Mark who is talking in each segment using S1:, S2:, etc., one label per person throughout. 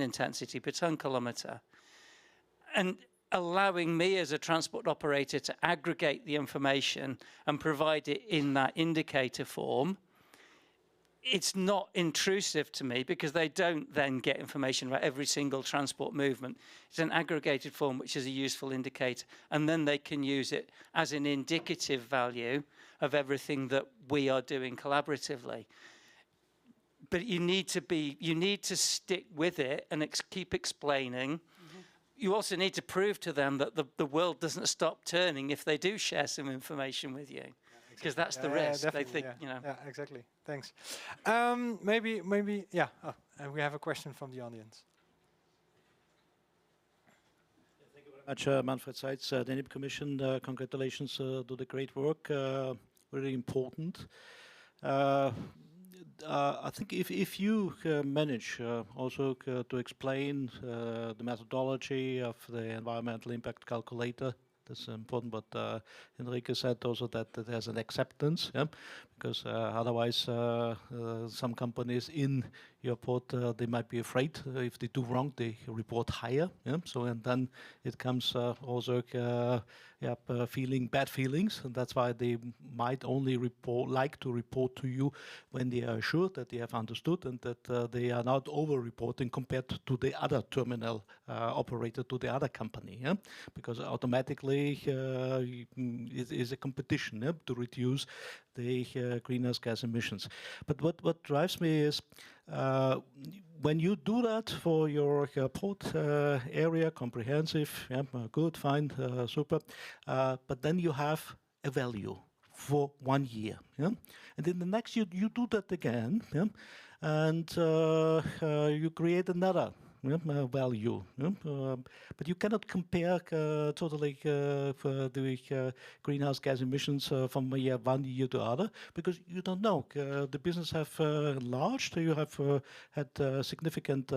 S1: intensity per ton kilometre. And allowing me as a transport operator to aggregate the information and provide it in that indicator form, it's not intrusive to me because they don't then get information about every single transport movement. It's an aggregated form which is a useful indicator, and then they can use it as an indicative value of everything that we are doing collaboratively. But you need to stick with it and keep explaining. You also need to prove to them that the world doesn't stop turning if they do share some information with you. Because that's the risk. They think, you know.
S2: Yeah, exactly. Thanks. Maybe, yeah. Oh, and we have a question from the audience.
S3: Thank you very much, Manfred Seitz, the NIB Commission. Congratulations to the great work. Really important. I think if you manage also to explain the methodology of the environmental impact calculator, that's important. But Henrike said also that there's an acceptance, yeah? Because otherwise some companies in your port, they might be afraid if they do wrong, they report higher. Yeah? So and then it comes also feeling bad feelings, and that's why they might only like to report to you when they are assured that they have understood and that they are not over-reporting compared to the other terminal operator, to the other company. Yeah? Because automatically it is a competition, yeah, to reduce the greenhouse gas emissions. But what drives me is when you do that for your port area, comprehensive, yeah, good, fine, super, but then you have a value for 1 year, yeah? And in the next year you do that again, yeah? And you create another value, but you cannot compare totally the greenhouse gas emissions from 1 year to other, because you don't know. The business have enlarged, you have had significant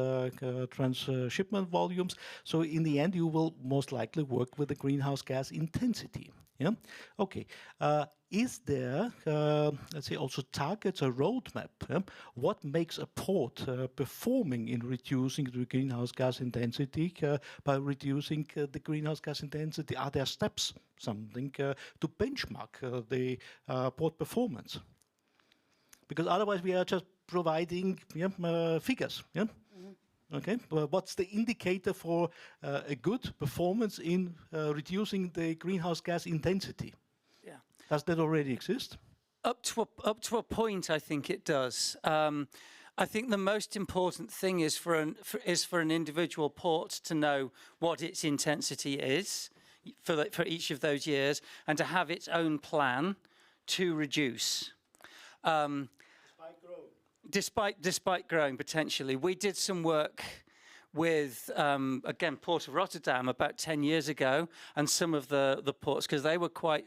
S3: transshipment volumes, so in the end you will most likely work with the greenhouse gas intensity. Yeah. Okay. Is there, let's say, also targets, a roadmap? Yeah? What makes a port performing in reducing the greenhouse gas intensity by reducing the greenhouse gas intensity? Are there steps, something to benchmark the port performance? Because otherwise we are just providing figures. Yeah. Okay, well, what's the indicator for a good performance in reducing the greenhouse gas intensity?
S1: Yeah.
S3: Does that already exist?
S1: Up to a point, I think it does. I think the most important thing is for an individual port to know what its intensity is for each of those years, and to have its own plan to reduce. Despite growing potentially. We did some work with, again, Port of Rotterdam about 10 years ago, and some of the ports, because they were quite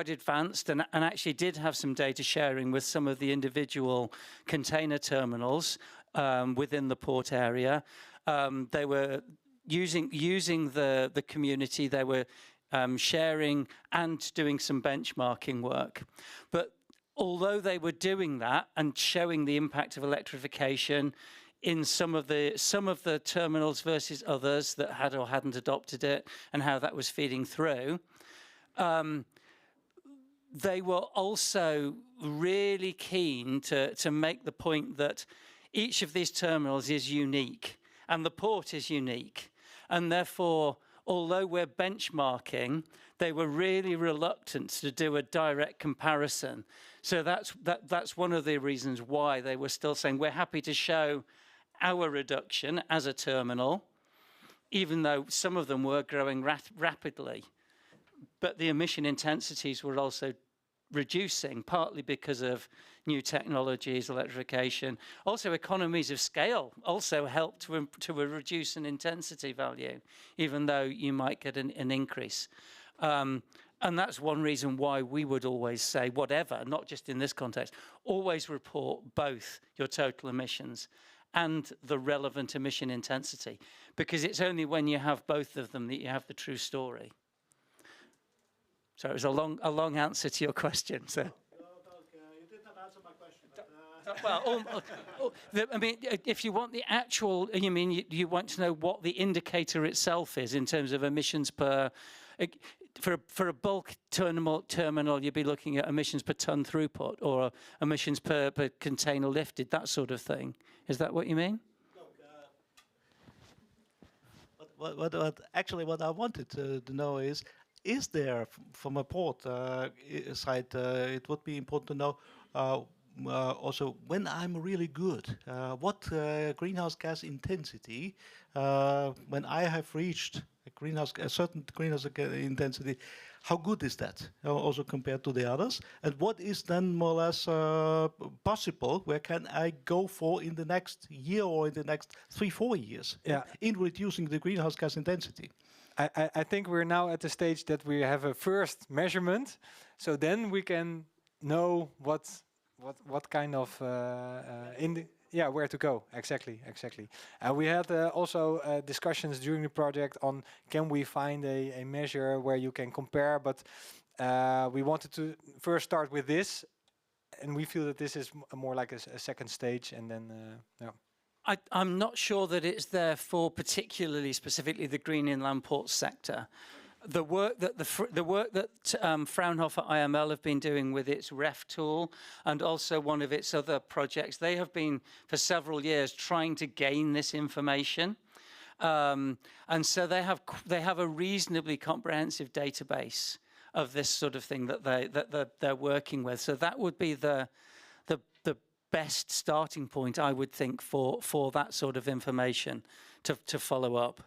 S1: advanced and actually did have some data sharing with some of the individual container terminals within the port area. They were using the community, they were sharing and doing some benchmarking work. But although they were doing that and showing the impact of electrification in some of the terminals versus others that had or hadn't adopted it, and how that was feeding through, they were also really keen to make the point that each of these terminals is unique and the port is unique, and therefore, although we're benchmarking, they were really reluctant to do a direct comparison. So that's one of the reasons why they were still saying, we're happy to show our reduction as a terminal, even though some of them were growing rapidly. But the emission intensities were also reducing, partly because of new technologies, electrification. Also, economies of scale also helped to reduce an intensity value, even though you might get an increase. And that's one reason why we would always say, whatever, not just in this context, always report both your total emissions and the relevant emission intensity, because it's only when you have both of them that you have the true story. So it was a long answer to your question. So.
S3: You did not answer my question.
S1: Well, I mean, if you want the actual, you mean you want to know what the indicator itself is in terms of emissions per. For a bulk terminal, you'd be looking at emissions per ton throughput or emissions per container lifted, that sort of thing. Is that what you mean?
S3: Actually, what I wanted to know is there, from a port side, it would be important to know also when I'm really good, what greenhouse gas intensity, when I have reached a certain greenhouse gas intensity, how good is that also compared to the others? And what is then more or less possible? Where can I go for in the next year or in the next 3-4 years in reducing the greenhouse gas intensity?
S2: I think we're now at the stage that we have a first measurement, so then we can know what kind of where to go exactly. And we had also discussions during the project on can we find a measure where you can compare, but we wanted to first start with this, and we feel that this is more like a second stage, and then
S1: I'm not sure that it's there for particularly specifically the green inland port sector. The work that Fraunhofer IML have been doing with its REF tool and also one of its other projects, they have been for several years trying to gain this information, and so they have a reasonably comprehensive database of this sort of thing that they're working with. So that would be the best starting point, I would think, for that sort of information to follow up.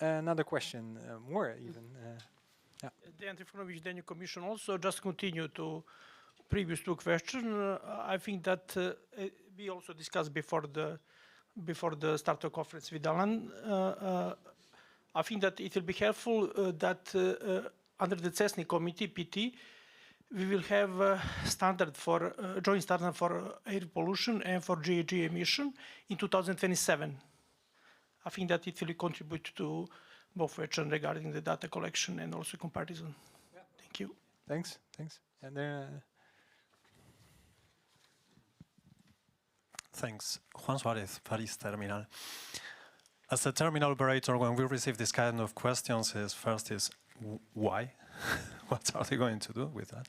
S2: Another question, more even.
S4: Dejan Trifunovic, Danish Commission, also just continue to previous two questions. I think that we also discussed before the start of conference with Alan. I think that it will be helpful that under the CESNI committee, PT, we will have a standard for joint standard for air pollution and for GHG emission in 2027. I think that it will contribute to both questions regarding the data collection and also comparison. Yeah. Thank you.
S2: Thanks. And then.
S5: Thanks. Juan Suarez, Paris Terminal. As a terminal operator, when we receive this kind of questions, first is why? What are they going to do with that?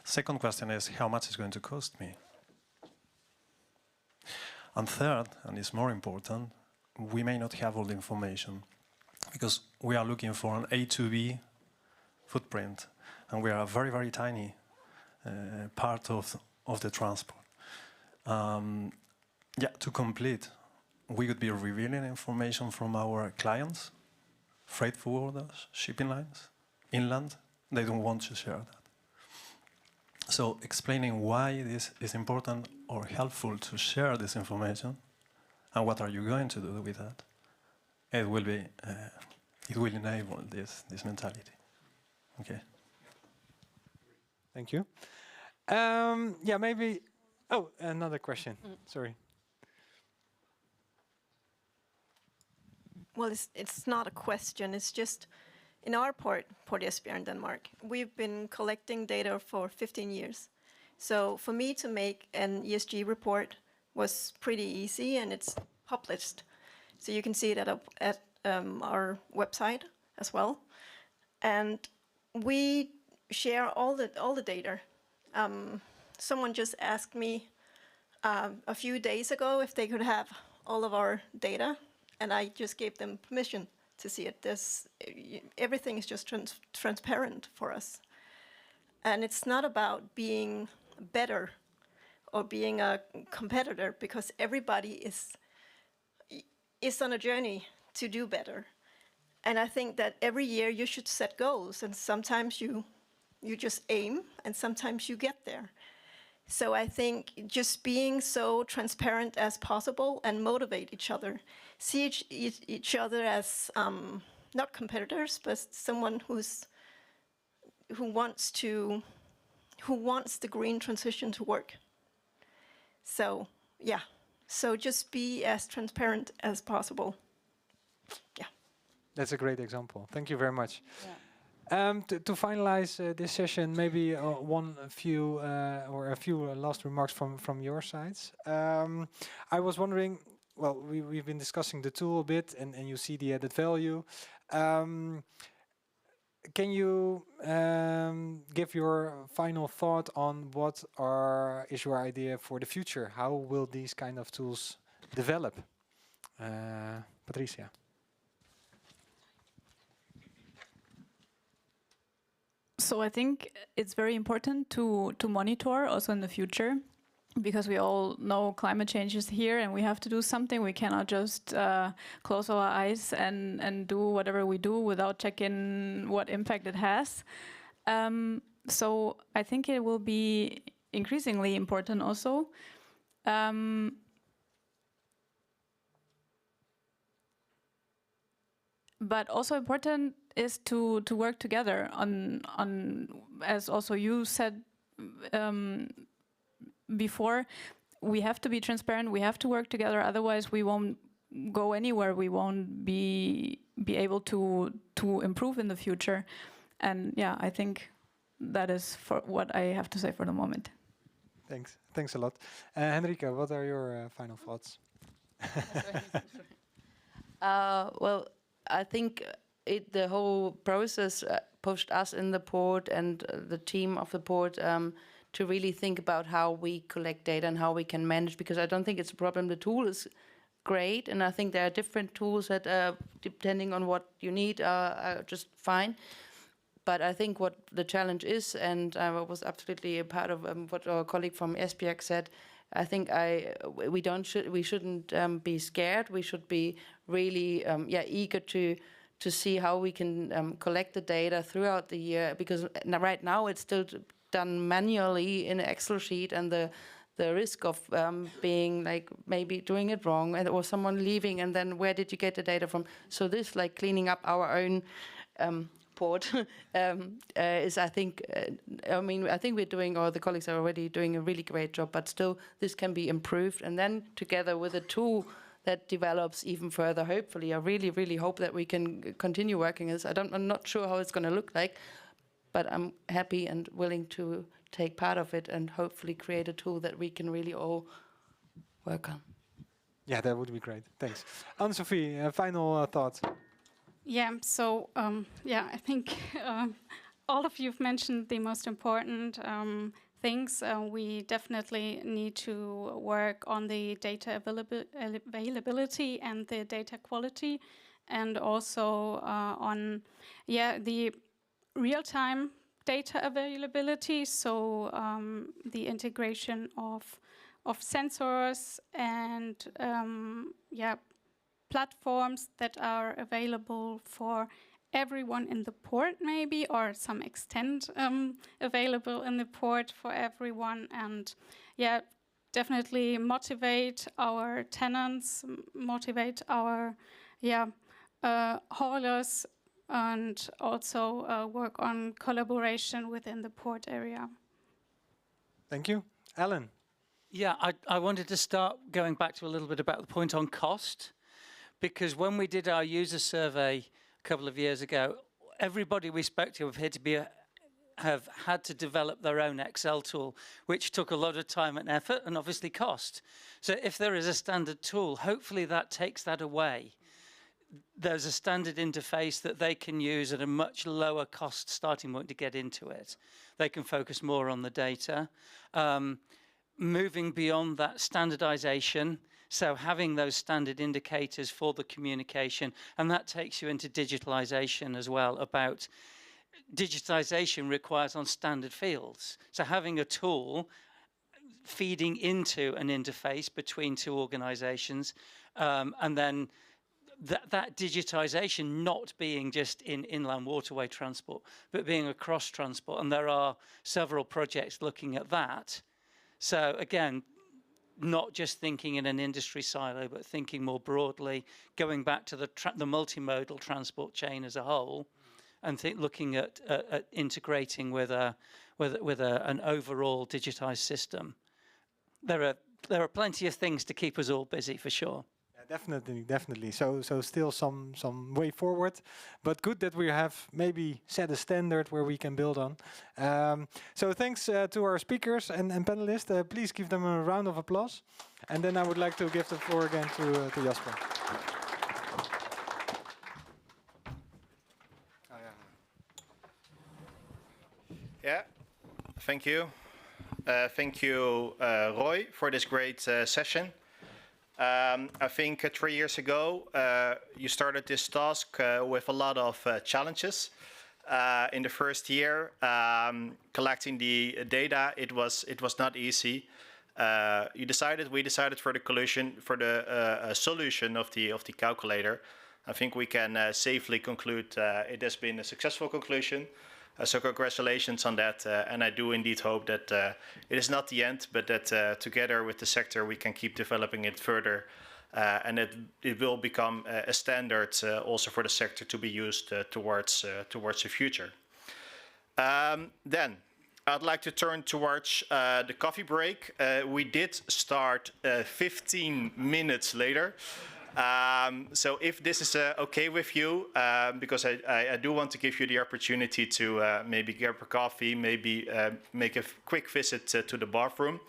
S5: Second question is how much is going to cost me? And third, and it's more important, we may not have all the information because we are looking for an A to B footprint, and we are a very, very tiny part of the transport. To complete, we could be revealing information from our clients, freight forwarders, shipping lines, inland. They don't want to share that. So explaining why this is important or helpful to share this information and what are you going to do with that, it will enable this mentality. Okay.
S2: Thank you. Maybe. Oh, another question. Sorry.
S6: Well, it's not a question. It's just in our Port Esbjerg, Denmark, we've been collecting data for 15 years. So for me to make an ESG report was pretty easy, and it's published. So you can see it at our website as well. And we share all the data. Someone just asked me a few days ago if they could have all of our data, and I just gave them permission to see it. Everything is just transparent for us. And it's not about being better or being a competitor, because everybody is on a journey to do better. And I think that every year you should set goals, and sometimes you just aim, and sometimes you get there. So I think just being so transparent as possible and motivate each other, see each other as not competitors, but someone who wants the green transition to work. So so just be as transparent as possible. Yeah.
S2: That's a great example. Thank you very much. To finalize this session, maybe a few last remarks from your sides. I was wondering, well, we've been discussing the tool a bit, and you see the added value. Can you give your final thought on what is your idea for the future? How will these kind of tools develop? Patricia.
S7: So I think it's very important to monitor also in the future, because we all know climate change is here and we have to do something. We cannot just close our eyes and do whatever we do without checking what impact it has. So I think it will be increasingly important also. But also important is to work together on as also you said before, we have to be transparent, we have to work together, otherwise we won't go anywhere, we won't be able to improve in the future. And yeah, I think that is for what I have to say for the moment.
S2: Thanks a lot. Henrika, what are your final thoughts?
S8: Well, I think the whole process pushed us in the port and the team of the port to really think about how we collect data and how we can manage, because I don't think it's a problem. The tool is great, and I think there are different tools that, depending on what you need, are just fine. But I think what the challenge is, and I was absolutely a part of what our colleague from Esbjerg said, I think we shouldn't be scared. We should be really eager to see how we can collect the data throughout the year, because right now it's still done manually in an Excel sheet, and the risk of being like maybe doing it wrong or someone leaving, and then where did you get the data from? So this like cleaning up our own port is, I think, I think we're doing, or the colleagues are already doing a really great job, but still this can be improved. And then together with a tool that develops even further, hopefully, I really, really hope that we can continue working this. I'm not sure how it's going to look like, but I'm happy and willing to take part of it and hopefully create a tool that we can really all work on.
S2: Yeah, that would be great. Thanks. Anne-Sophie, final thoughts.
S9: Yeah, so I think all of you've mentioned the most important things. We definitely need to work on the data availability and the data quality, and also on the real-time data availability. So the integration of sensors and platforms that are available for everyone in the port, maybe, or some extent available in the port for everyone. And definitely motivate our tenants, motivate our haulers, and also work on collaboration within the port area.
S2: Thank you. Alan.
S1: Yeah, I wanted to start going back to a little bit about the point on cost, because when we did our user survey a couple of years ago, everybody we spoke to have had to develop their own Excel tool, which took a lot of time and effort and obviously cost. So if there is a standard tool, hopefully that takes that away. There's a standard interface that they can use at a much lower cost starting point to get into it. They can focus more on the data. Moving beyond that standardization, so having those standard indicators for the communication, and that takes you into digitalization as well. About digitization requires on standard fields. So having a tool feeding into an interface between two organizations, and then that digitization not being just in inland waterway transport, but being across transport. And there are several projects looking at that. So again, not just thinking in an industry silo, but thinking more broadly, going back to the multimodal transport chain as a whole, and looking at integrating with an overall digitized system. There are plenty of things to keep us all busy, for sure.
S2: definitely. So still some way forward, but good that we have maybe set a standard where we can build on. So thanks to our speakers and panelists. Please give them a round of applause. And then I would like to give the floor again to Jasper.
S10: Yeah, thank you. Thank you, Roy, for this great session. I think 3 years ago, you started this task with a lot of challenges. In the first year, collecting the data, it was not easy. We decided for the solution of the calculator. I think we can safely conclude it has been a successful conclusion. So congratulations on that, and I do indeed hope that it is not the end, but that together with the sector we can keep developing it further, and that it will become a standard also for the sector to be used towards the future. Then I'd like to turn towards the coffee break. We did start 15 minutes later. So if this is okay with you, because I do want to give you the opportunity to maybe grab a coffee, maybe make a quick visit to the bathroom.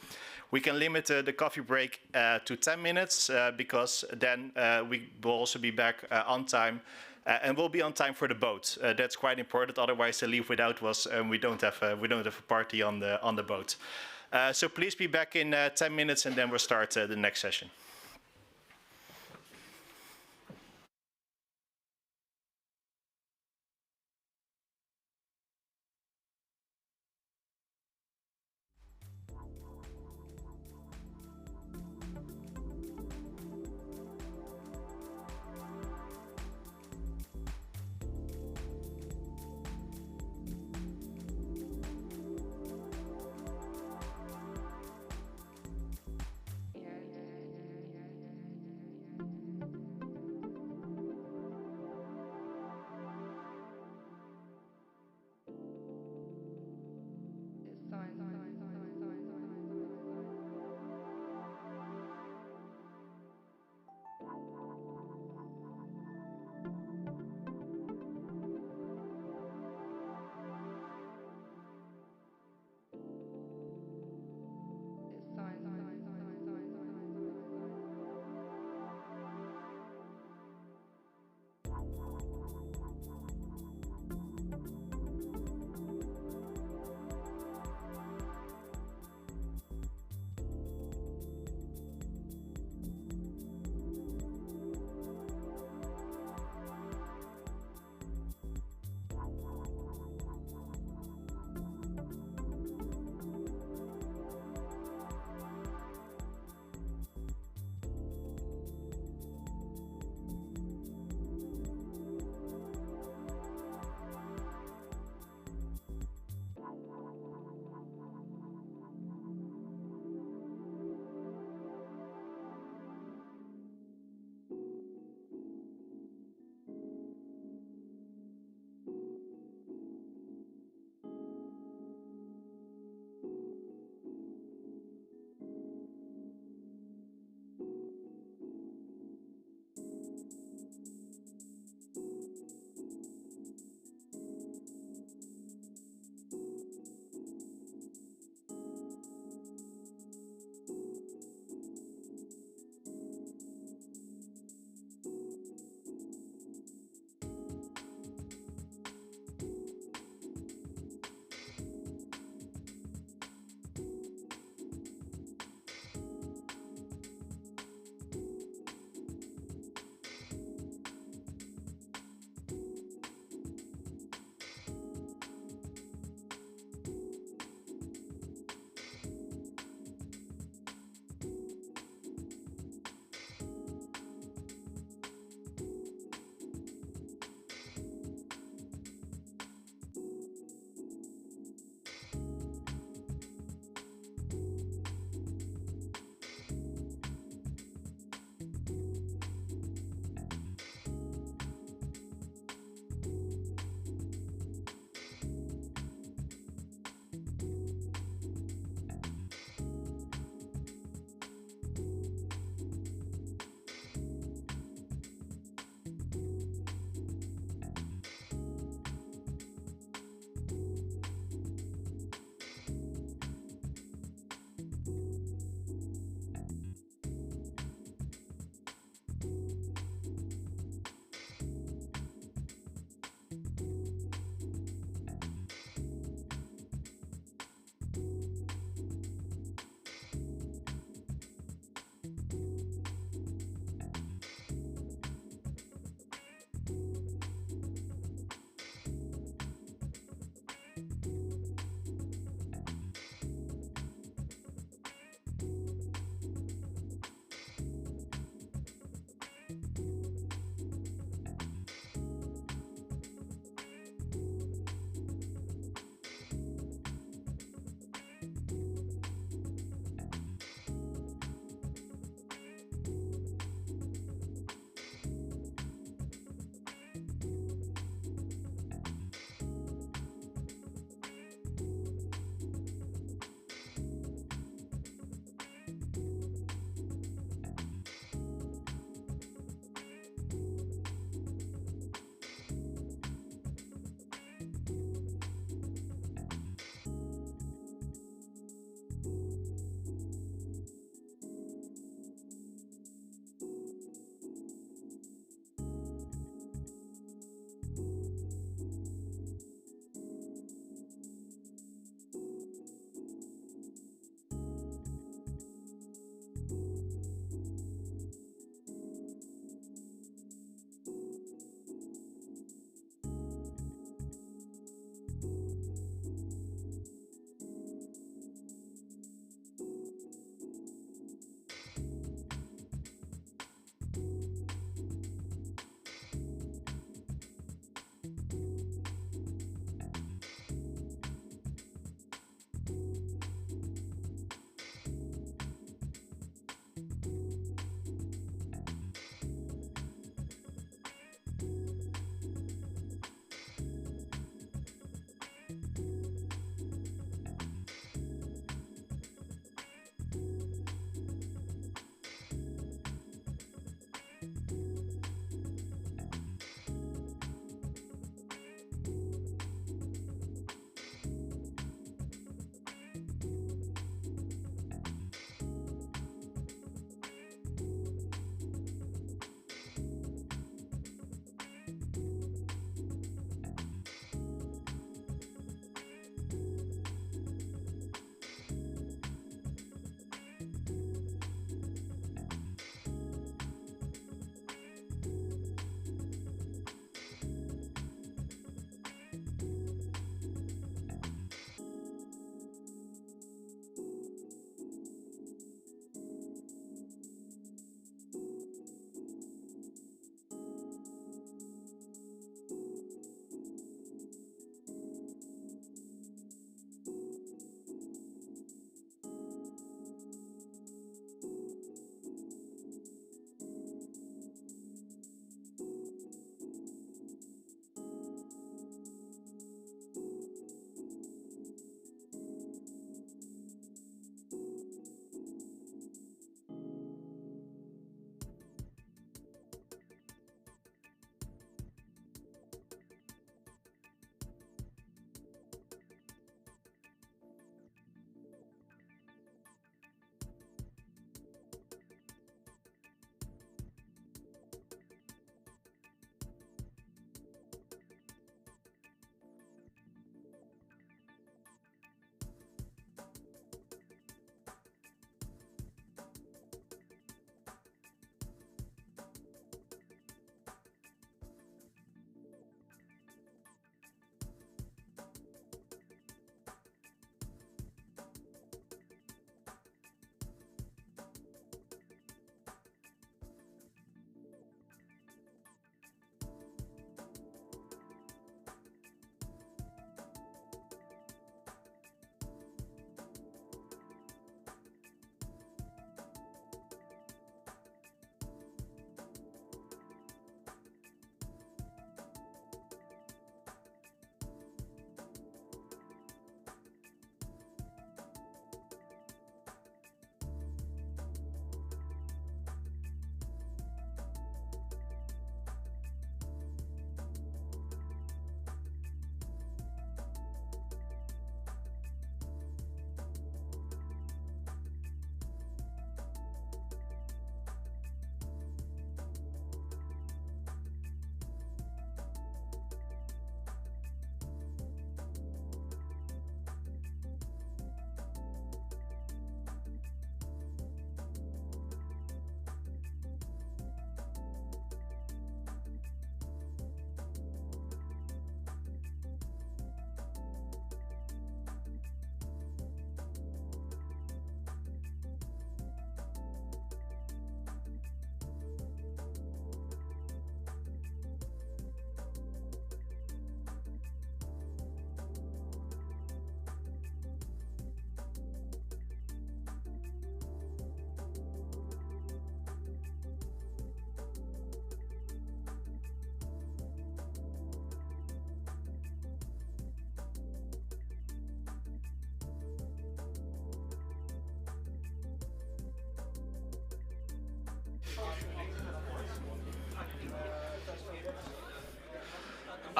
S10: We can limit the coffee break to 10 minutes because then we will also be back on time. And we'll be on time for the boat. That's quite important. Otherwise, they leave without us, and we don't have a party on the boat. So please be back in 10 minutes, and then we'll start the next session.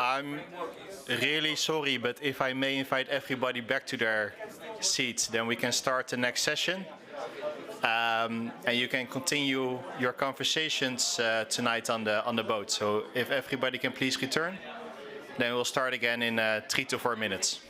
S10: I'm really sorry, but if I may invite everybody back to their seats, then we can start the next session. And you can continue your conversations tonight on the boat. So if everybody can please return, then we'll start again in 3 to 4 minutes.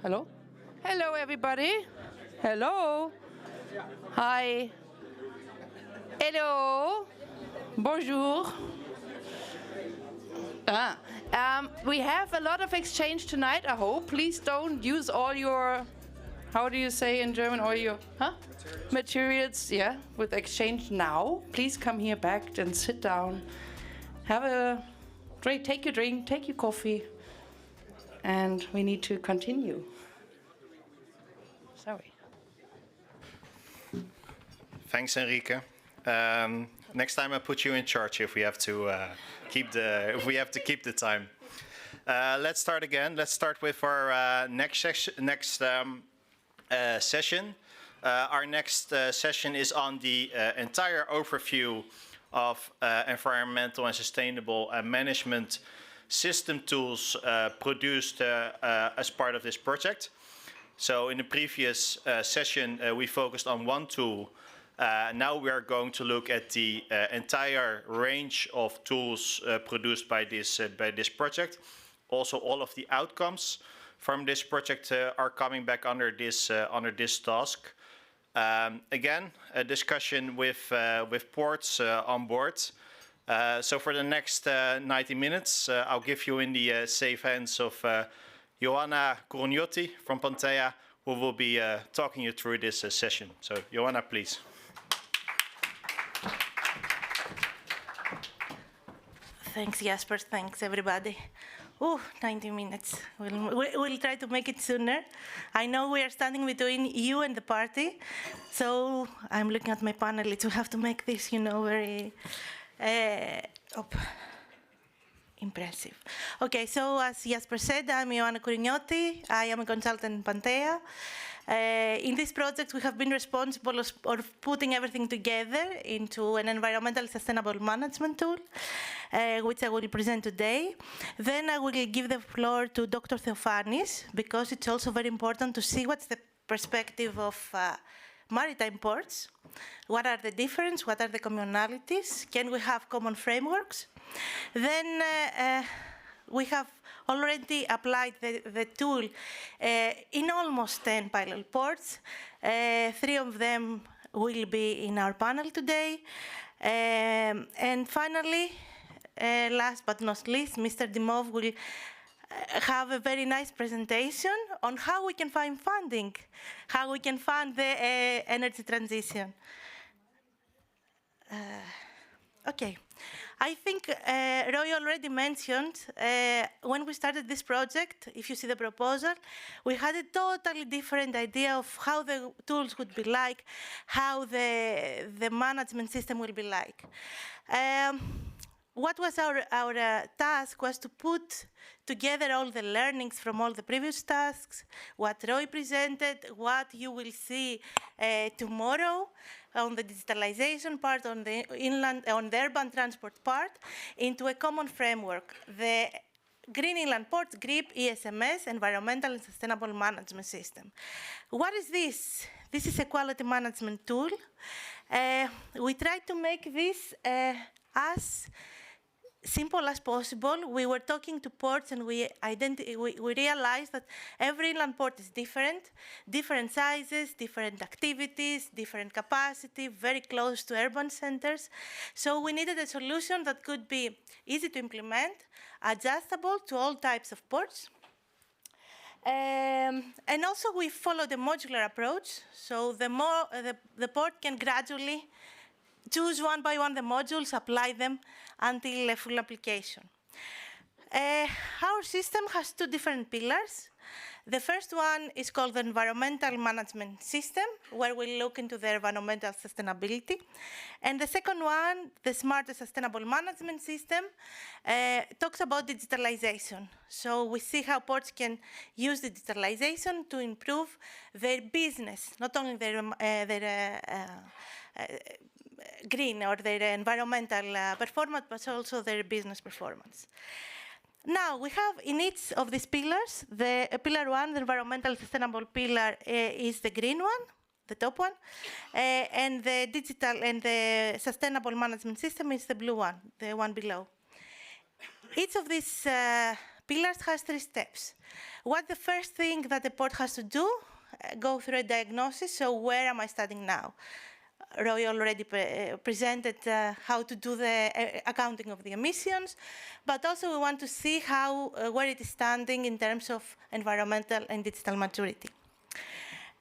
S8: Hello? Hello, everybody. Hello. Hi. Hello. Bonjour. We have a lot of exchange tonight, I hope. Please don't use all your, how do you say in German, all your materials, with exchange now. Please come here back and sit down. Have a drink, take your drink, take your coffee. And we need to continue. Sorry.
S10: Thanks, Enrique. Next time I put you in charge if we have to keep the time. Let's start again. Let's start with our next session. Our next session is on the entire overview of environmental and sustainable management system tools produced as part of this project. So in the previous session, we focused on one tool, Now we are going to look at the entire range of tools produced by this project. Also, all of the outcomes from this project are coming back under this task. Again, a discussion with ports on board. So for the next 90 minutes, I'll give you in the safe hands of Joanna Corognotti from Pantea, who will be talking you through this session. So Joanna, please.
S11: Thanks, Jasper. Thanks, everybody. Oh, 90 minutes. We'll try to make it sooner. I know we are standing between you and the party, so I'm looking at my panel. We have to make this, very impressive. Okay, so as Jasper said, I'm Joanna Corognotti. I am a consultant in Pantea. In this project, we have been responsible for putting everything together into an environmental sustainable management tool, which I will present today. Then I will give the floor to Dr. Theophanis, because it's also very important to see what's the perspective of maritime ports. What are the differences? What are the commonalities? Can we have common frameworks? Then we have already applied the tool in almost 10 pilot ports. 3 of them will be in our panel today. And finally, last but not least, Mr. Dimov will have a very nice presentation on how we can find funding, how we can fund the energy transition. Okay. I think Roy already mentioned, when we started this project, if you see the proposal, we had a totally different idea of how the tools would be like, how the management system will be like. What was our task was to put together all the learnings from all the previous tasks, what Roy presented, what you will see tomorrow on the digitalization part, on the urban transport part, into a common framework. The Green Inland Ports, GRIP, ESMS, Environmental and Sustainable Management System. What is this? This is a quality management tool. We tried to make this as simple as possible. We were talking to ports and we realized that every inland port is different sizes, different activities, different capacity, very close to urban centers. So we needed a solution that could be easy to implement, adjustable to all types of ports. And also we followed a modular approach, so the port can gradually choose one by one the modules, apply them until a full application. Our system has 2 different pillars. The first one is called the Environmental Management System, where we look into the environmental sustainability. And the second one, the Smarter Sustainable Management System, talks about digitalization. So we see how ports can use digitalization to improve their business, not only their green or their environmental performance, but also their business performance. Now, we have in each of these pillars, the pillar 1, the environmental sustainable pillar, is the green one, the top one, and the digital and the sustainable management system is the blue one, the one below. Each of these pillars has 3 steps. What's the first thing that the port has to do? Go through a diagnosis, so where am I standing now? Roy already presented how to do the accounting of the emissions, but also we want to see how where it is standing in terms of environmental and digital maturity.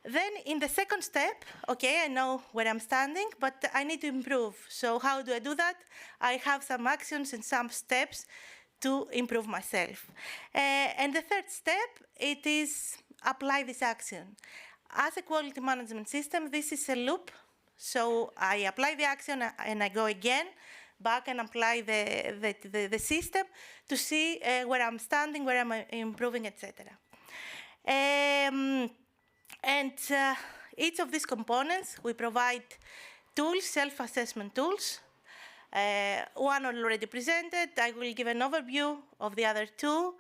S11: Then in the second step, okay, I know where I'm standing, but I need to improve. So how do I do that? I have some actions and some steps to improve myself. And the third step, it is apply this action. As a quality management system, this is a loop. So I apply the action and I go again back and apply the system to see where I'm standing, where I'm improving, etc. And each of these components, we provide tools, self-assessment tools. One already presented. I will give an overview of the other 2.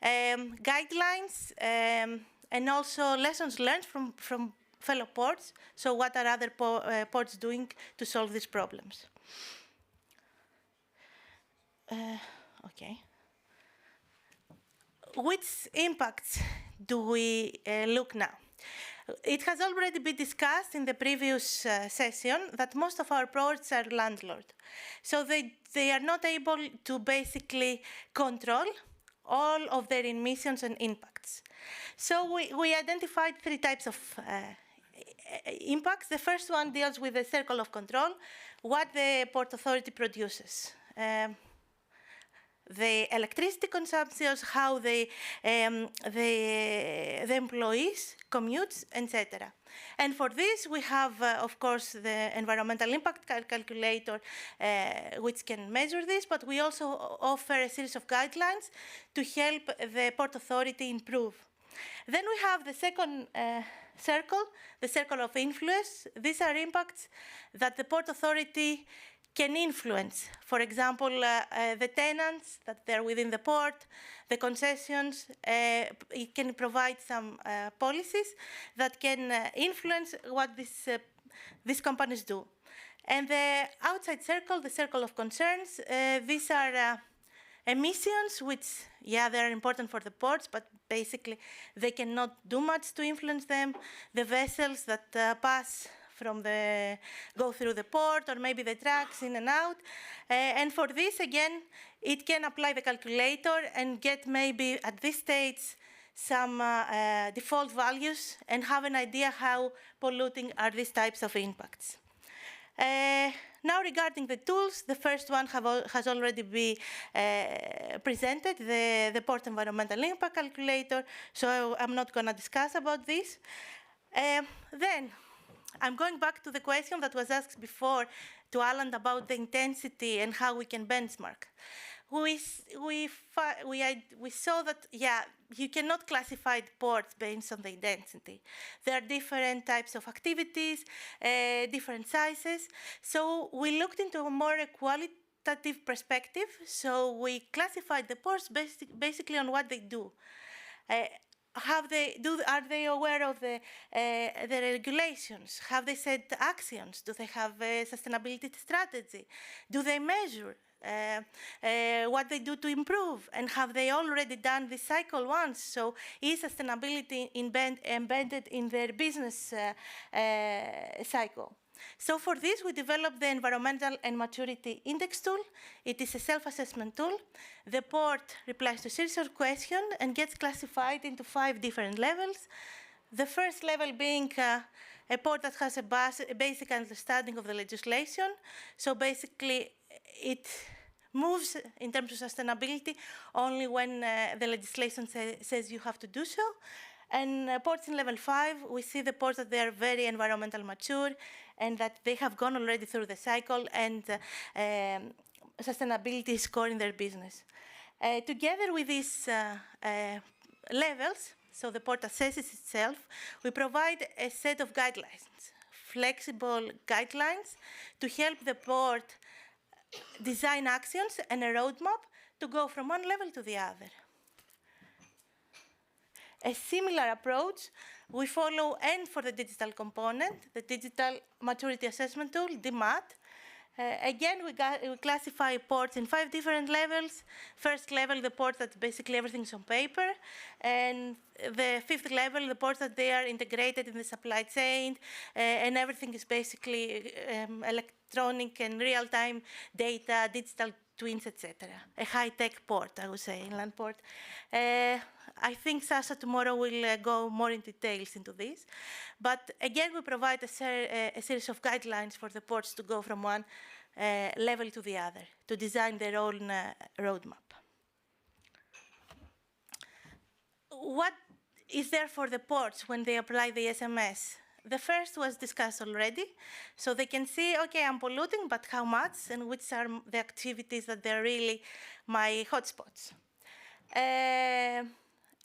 S11: Guidelines and also lessons learned from fellow ports. So what are other ports doing to solve these problems? Okay. Which impacts do we look now? It has already been discussed in the previous session that most of our ports are landlord. So they are not able to basically control all of their emissions and impacts. So we identified 3 types of impacts. The first one deals with the circle of control, what the Port Authority produces. The electricity consumptions, how the employees commutes, etc. And for this, we have, of course, the environmental impact calculator, which can measure this, but we also offer a series of guidelines to help the Port Authority improve. Then we have the second circle, the circle of influence. These are impacts that the Port Authority can influence. For example, the tenants that they're within the port, the concessions. It can provide some policies that can influence what these companies do. And the outside circle, the circle of concerns, these are emissions, which, yeah, they're important for the ports, but basically they cannot do much to influence them. The vessels that go through the port, or maybe the trucks in and out. And for this, again, it can apply the calculator and get maybe at this stage some default values and have an idea how polluting are these types of impacts. Now, regarding the tools, the first one has already been presented, the Port Environmental Impact Calculator, so I'm not going to discuss about this. Then, I'm going back to the question that was asked before to Alan about the intensity and how we can benchmark. We saw that, yeah, you cannot classify ports based on the density. There are different types of activities, different sizes. So we looked into a more qualitative perspective. So we classified the ports basically on what they do. Are they aware of the regulations? Have they set actions? Do they have a sustainability strategy? Do they measure what they do to improve? And have they already done this cycle once? So is sustainability embedded in their business cycle? So for this, we developed the Environmental and Maturity Index tool. It is a self-assessment tool. The port replies to a series of questions and gets classified into 5 different levels. The first level being a port that has a basic understanding of the legislation. So basically, it moves in terms of sustainability only when the legislation says you have to do so. And ports in level 5, we see the ports that they are very environmental mature and that they have gone already through the cycle and sustainability is core in their business. Together with these levels, so the port assesses itself, we provide a set of guidelines, flexible guidelines to help the port design actions and a roadmap to go from one level to the other. A similar approach we follow, and for the digital component, the Digital Maturity Assessment Tool, DMAT. Again, we classify ports in 5 different levels. First level, the ports that basically everything's on paper. And the 5th level, the ports that they are integrated in the supply chain, and everything is basically electronic and real-time data, digital twins, etc. A high-tech port, I would say, inland port. I think Sasha tomorrow will go more in details into this. But again, we provide a series of guidelines for the ports to go from one level to the other, to design their own roadmap. What is there for the ports when they apply the SMS? The first was discussed already, so they can see, okay, I'm polluting, but how much, and which are the activities that they're really my hotspots.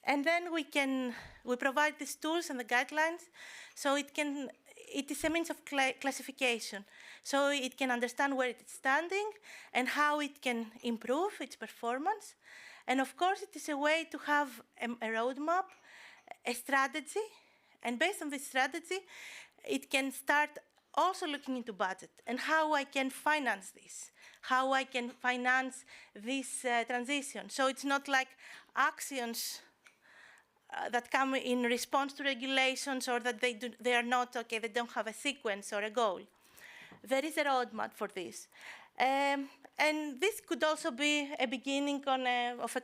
S11: And then we provide these tools and the guidelines, so it is a means of classification. So it can understand where it's standing and how it can improve its performance. And of course, it is a way to have a roadmap, a strategy, And based on this strategy, it can start also looking into budget and how I can finance this, how I can finance this transition. So it's not like actions that come in response to regulations, or that they are not, okay, they don't have a sequence or a goal. There is a roadmap for this. And this could also be a beginning of a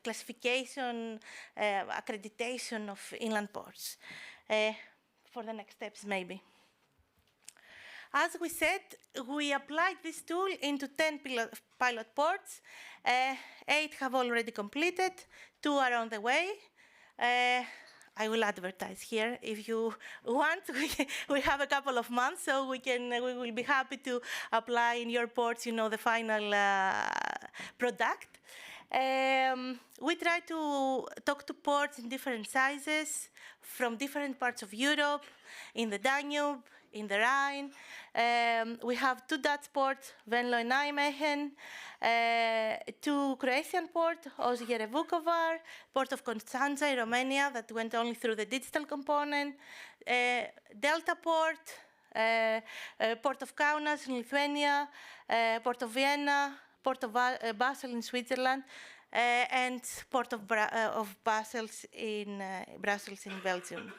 S11: classification, accreditation of inland ports for the next steps, maybe. As we said, we applied this tool into 10 pilot ports. 8 have already completed, 2 are on the way. I will advertise here if you want. We have a couple of months, so we will be happy to apply in your ports, the final product. We try to talk to ports in different sizes, from different parts of Europe, in the Danube, in the Rhine. We have 2 Dutch ports, Venlo and Nijmegen, 2 Croatian ports, Osijek, Vukovar, Port of Constanța in Romania that went only through the digital component, Delta Port, Port of Kaunas in Lithuania, Port of Vienna, Port of Basel in Switzerland, and Port of Brussels in Belgium.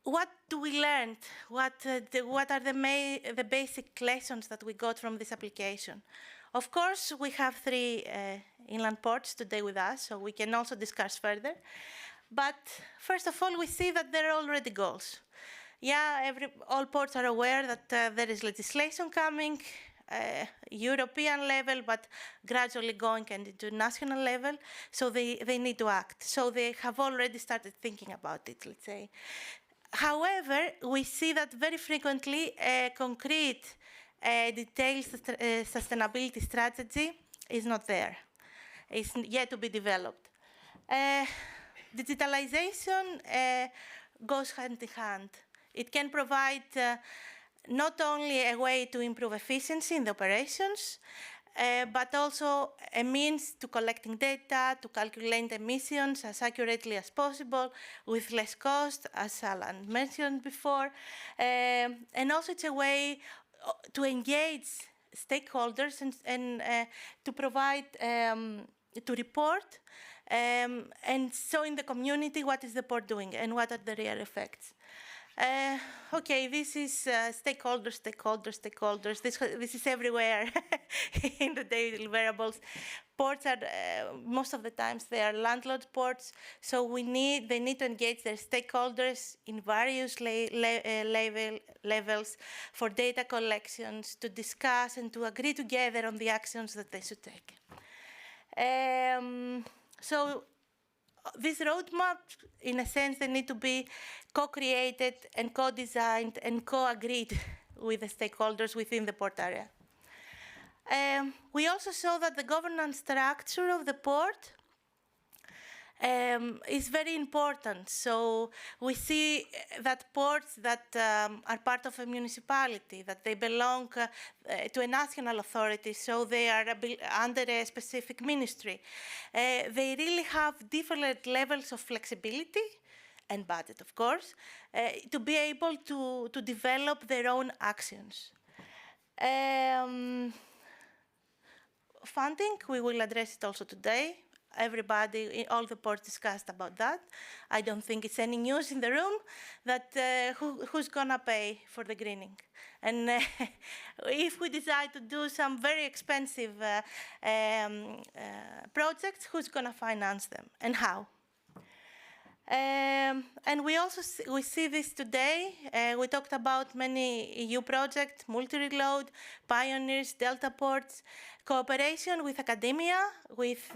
S11: What do we learn? What are the basic lessons that we got from this application? Of course, we have 3 inland ports today with us, so we can also discuss further. But first of all, we see that there are already goals. Yeah, all ports are aware that there is legislation coming, European level, but gradually going and into national level, so they need to act. So they have already started thinking about it, let's say. However, we see that very frequently a concrete, detailed sustainability strategy is not there. It's yet to be developed. Digitalization goes hand in hand. It can provide not only a way to improve efficiency in the operations, but also a means to collecting data, to calculate emissions as accurately as possible, with less cost, as Alan mentioned before. And also it's a way to engage stakeholders and to provide, to report, and show in the community what is the port doing and what are the real effects. Okay, this is stakeholders. This is everywhere in the daily variables. Ports are, most of the times, they are landlord ports, so they need to engage their stakeholders in various levels for data collections, to discuss and to agree together on the actions that they should take. So these roadmaps, in a sense, they need to be co-created and co-designed and co-agreed with the stakeholders within the port area. We also saw that the governance structure of the port is very important. So we see that ports that are part of a municipality, that they belong to a national authority, so they are under a specific ministry. They really have different levels of flexibility and budget, of course, to be able to develop their own actions. Funding, we will address it also today. Everybody, all the ports discussed about that. I don't think it's any news in the room that who's gonna pay for the greening. And if we decide to do some very expensive projects, who's gonna finance them and how? And we also see this today. We talked about many EU projects, multi-reload, pioneers, Delta ports. Cooperation with academia, with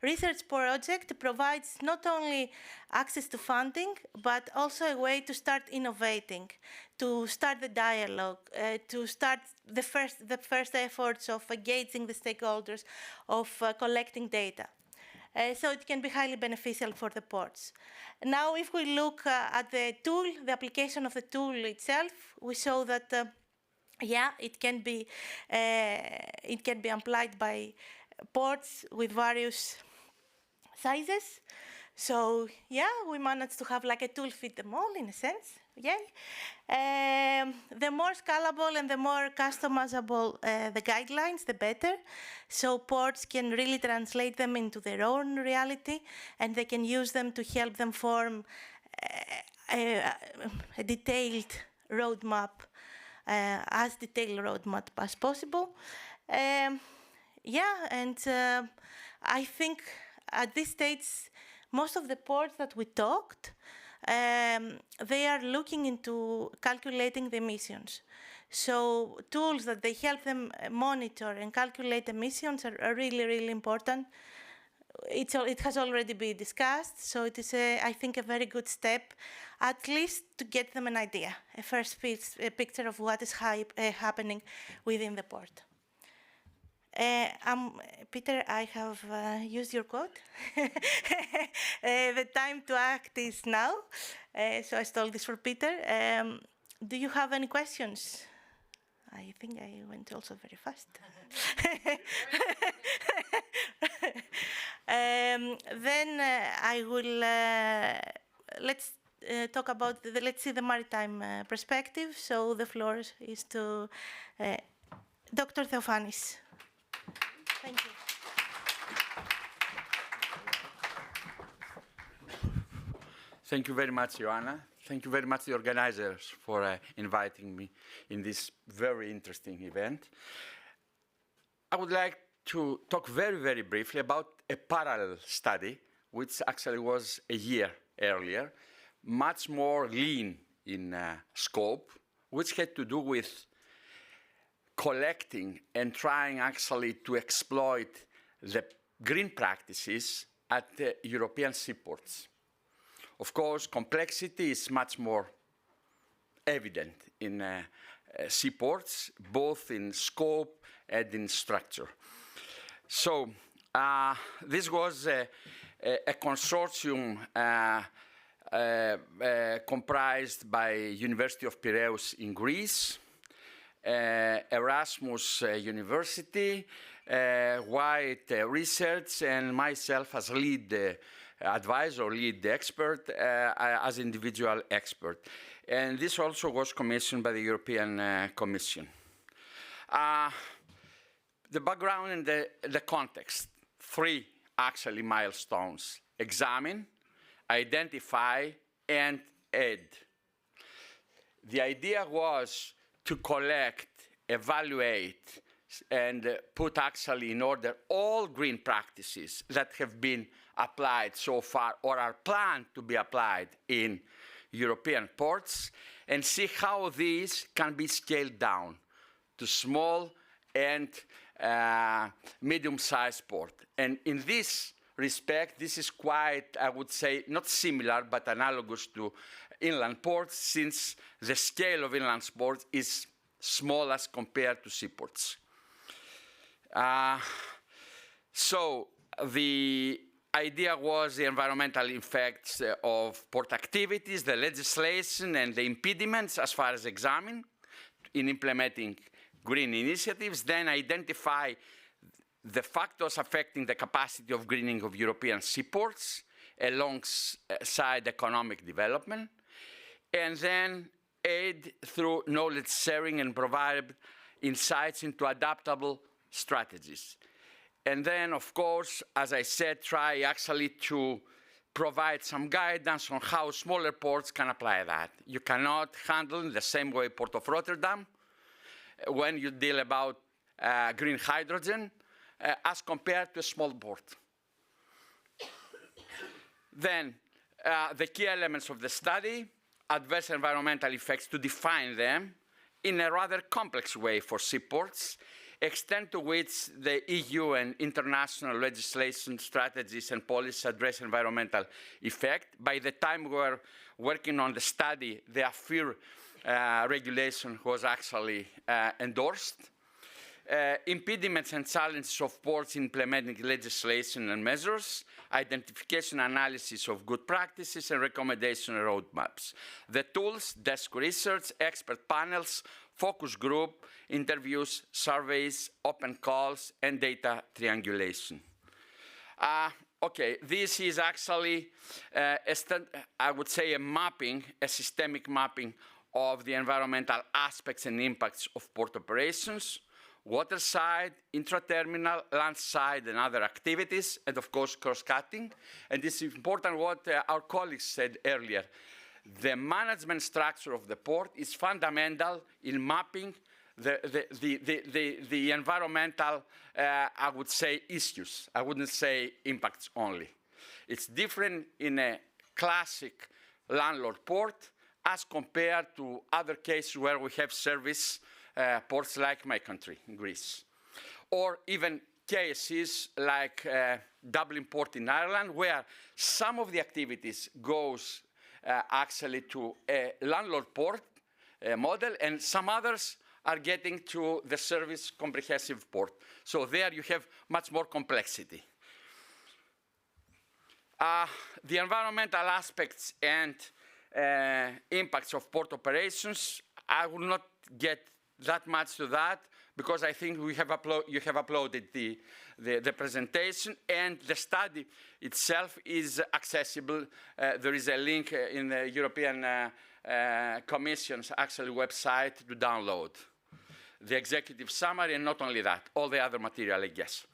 S11: research project provides not only access to funding, but also a way to start innovating, to start the dialogue, to start the first efforts of engaging the stakeholders, of collecting data. So it can be highly beneficial for the ports. Now, if we look at the tool, the application of the tool itself, we show that yeah, it can be applied by ports with various sizes. So yeah, we managed to have like a tool fit them all in a sense. Yay. The more scalable and the more customizable the guidelines, the better. So ports can really translate them into their own reality, and they can use them to help them form a detailed roadmap, as detailed roadmap as possible. Yeah, and I think at this stage, most of the ports that we talked, they are looking into calculating the emissions. So tools that they help them monitor and calculate emissions are really, really important. It has already been discussed, so it is, I think, a very good step, at least to get them an idea, a first picture of what is happening within the port. Peter, I have used your quote. The time to act is now. So I stole this for Peter. Do you have any questions? I think I went also very fast. Then I will, let's talk about, let's see the maritime perspective. So the floor is to Dr. Theophanis. Thank you.
S12: Thank you very much, Joanna. Thank you very much, the organizers, for inviting me in this very interesting event. I would like to talk very, very briefly about a parallel study, which actually was a year earlier, much more lean in scope, which had to do with collecting and trying actually to exploit the green practices at the European seaports. Of course, complexity is much more evident in seaports, both in scope and in structure. So this was a consortium comprised by University of Piraeus in Greece, Erasmus University, White Research, and myself as lead advisor, lead expert, as individual expert. And this also was commissioned by the European Commission. The background and the context, 3 actually milestones: examine, identify, and aid. The idea was to collect, evaluate, and put actually in order all green practices that have been applied so far or are planned to be applied in European ports, and see how these can be scaled down to small and medium-sized port. And in this respect, this is quite, I would say, not similar, but analogous to inland ports, since the scale of inland ports is small as compared to seaports. So the idea was the environmental effects of port activities, the legislation, and the impediments as far as examine in implementing green initiatives, then identify the factors affecting the capacity of greening of European seaports alongside economic development, and then aid through knowledge sharing and provide insights into adaptable strategies. And then, of course, as I said, try actually to provide some guidance on how smaller ports can apply that. You cannot handle in the same way Port of Rotterdam when you deal about green hydrogen as compared to a small port. Then, the key elements of the study, adverse environmental effects, to define them in a rather complex way for seaports, extent to which the EU and international legislation, strategies, and policies address environmental effect. By the time we were working on the study, the AFIR regulation was actually endorsed. Impediments and challenges of ports implementing legislation and measures, identification analysis of good practices, and recommendation roadmaps. The tools, desk research, expert panels, focus group, interviews, surveys, open calls, and data triangulation. okay, this is actually, I would say, a mapping, a systemic mapping of the environmental aspects and impacts of port operations, water side, intra-terminal, land side, and other activities, and of course, cross-cutting. And this is important what our colleagues said earlier. The management structure of the port is fundamental in mapping the environmental, I would say, issues. I wouldn't say impacts only. It's different in a classic landlord port as compared to other cases where we have service ports like my country, Greece. Or even cases like Dublin Port in Ireland, where some of the activities goes actually to a landlord port model, and some others are getting to the service comprehensive port. So there you have much more complexity. The environmental aspects and impacts of port operations, I will not get that much to that because I think you have uploaded the presentation, and the study itself is accessible. There is a link in the European Commission's actual website to download the executive summary, and not only that, all the other material, I guess.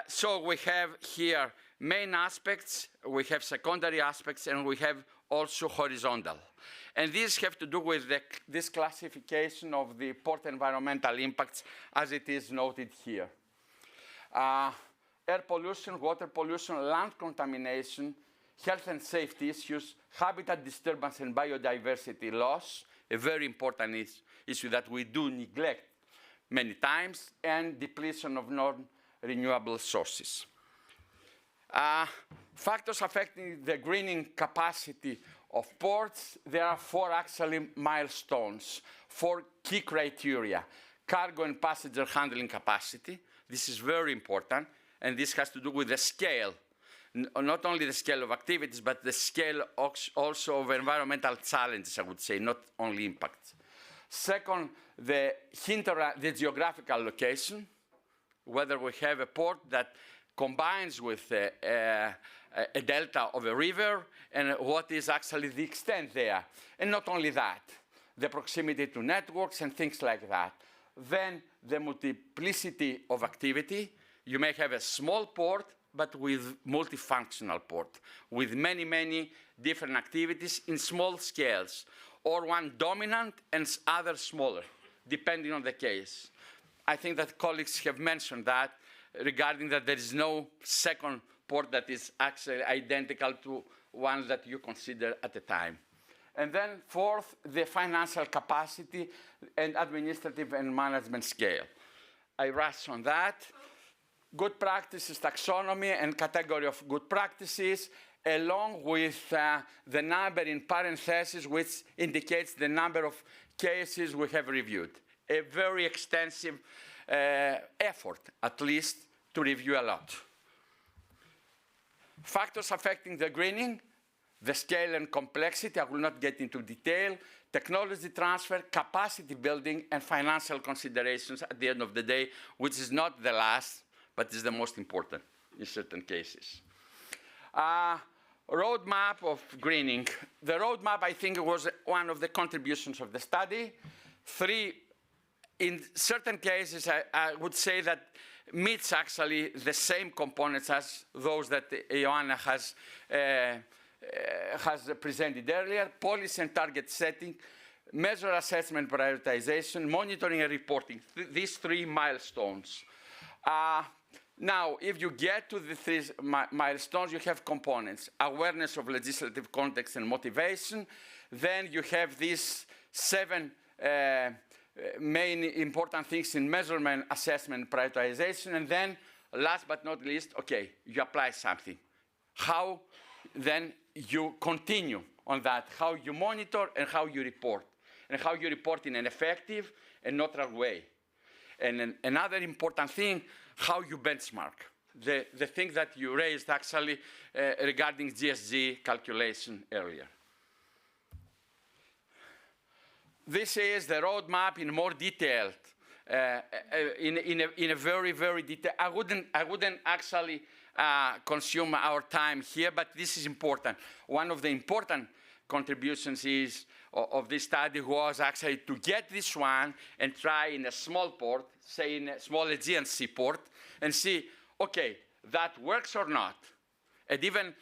S12: So we have here main aspects, we have secondary aspects, and we have also horizontal. And these have to do with this classification of the port environmental impacts as it is noted here. Air pollution, water pollution, land contamination, health and safety issues, habitat disturbance and biodiversity loss, a very important issue that we do neglect many times, and depletion of non-renewable sources. Factors affecting the greening capacity of ports, there are 4 actually milestones, 4 key criteria. Cargo and passenger handling capacity, this is very important, and this has to do with the scale, not only the scale of activities, but the scale also of environmental challenges, I would say, not only impacts. Second, the geographical location, whether we have a port that combines with a delta of a river, and what is actually the extent there. And not only that, the proximity to networks and things like that. Then the multiplicity of activity. You may have a small port, but with multifunctional port, with many, many different activities in small scales, or one dominant and other smaller, depending on the case. I think that colleagues have mentioned that, regarding that there is no second port that is actually identical to one that you consider at the time. And then fourth, the financial capacity and administrative and management scale. I rush on that. Good practices, taxonomy and category of good practices, along with the number in parentheses, which indicates the number of cases we have reviewed. A very extensive effort, at least, to review a lot. Factors affecting the greening, the scale and complexity, I will not get into detail, technology transfer, capacity building, and financial considerations at the end of the day, which is not the last, but is the most important in certain cases. Roadmap of greening. The roadmap, I think, was one of the contributions of the study. 3, in certain cases, I would say that meets actually the same components as those that Ioanna has presented earlier: policy and target setting, measure assessment prioritization, monitoring and reporting, these 3 milestones. Now, if you get to the 3 milestones, you have components: awareness of legislative context and motivation. Then you have these 7 main important things in measurement, assessment, prioritization. And then, last but not least, okay, you apply something. How then you continue on that, how you monitor and how you report, and how you report in an effective and neutral way. And another important thing, how you benchmark. The thing that you raised actually regarding GSG calculation earlier. This is the roadmap in more detailed in a very, very detail. I wouldn't actually consume our time here, but this is important. One of the important contributions of this study was actually to get this one and try in a small port, say in a small Aegean seaport, and see, okay, that works or not. And even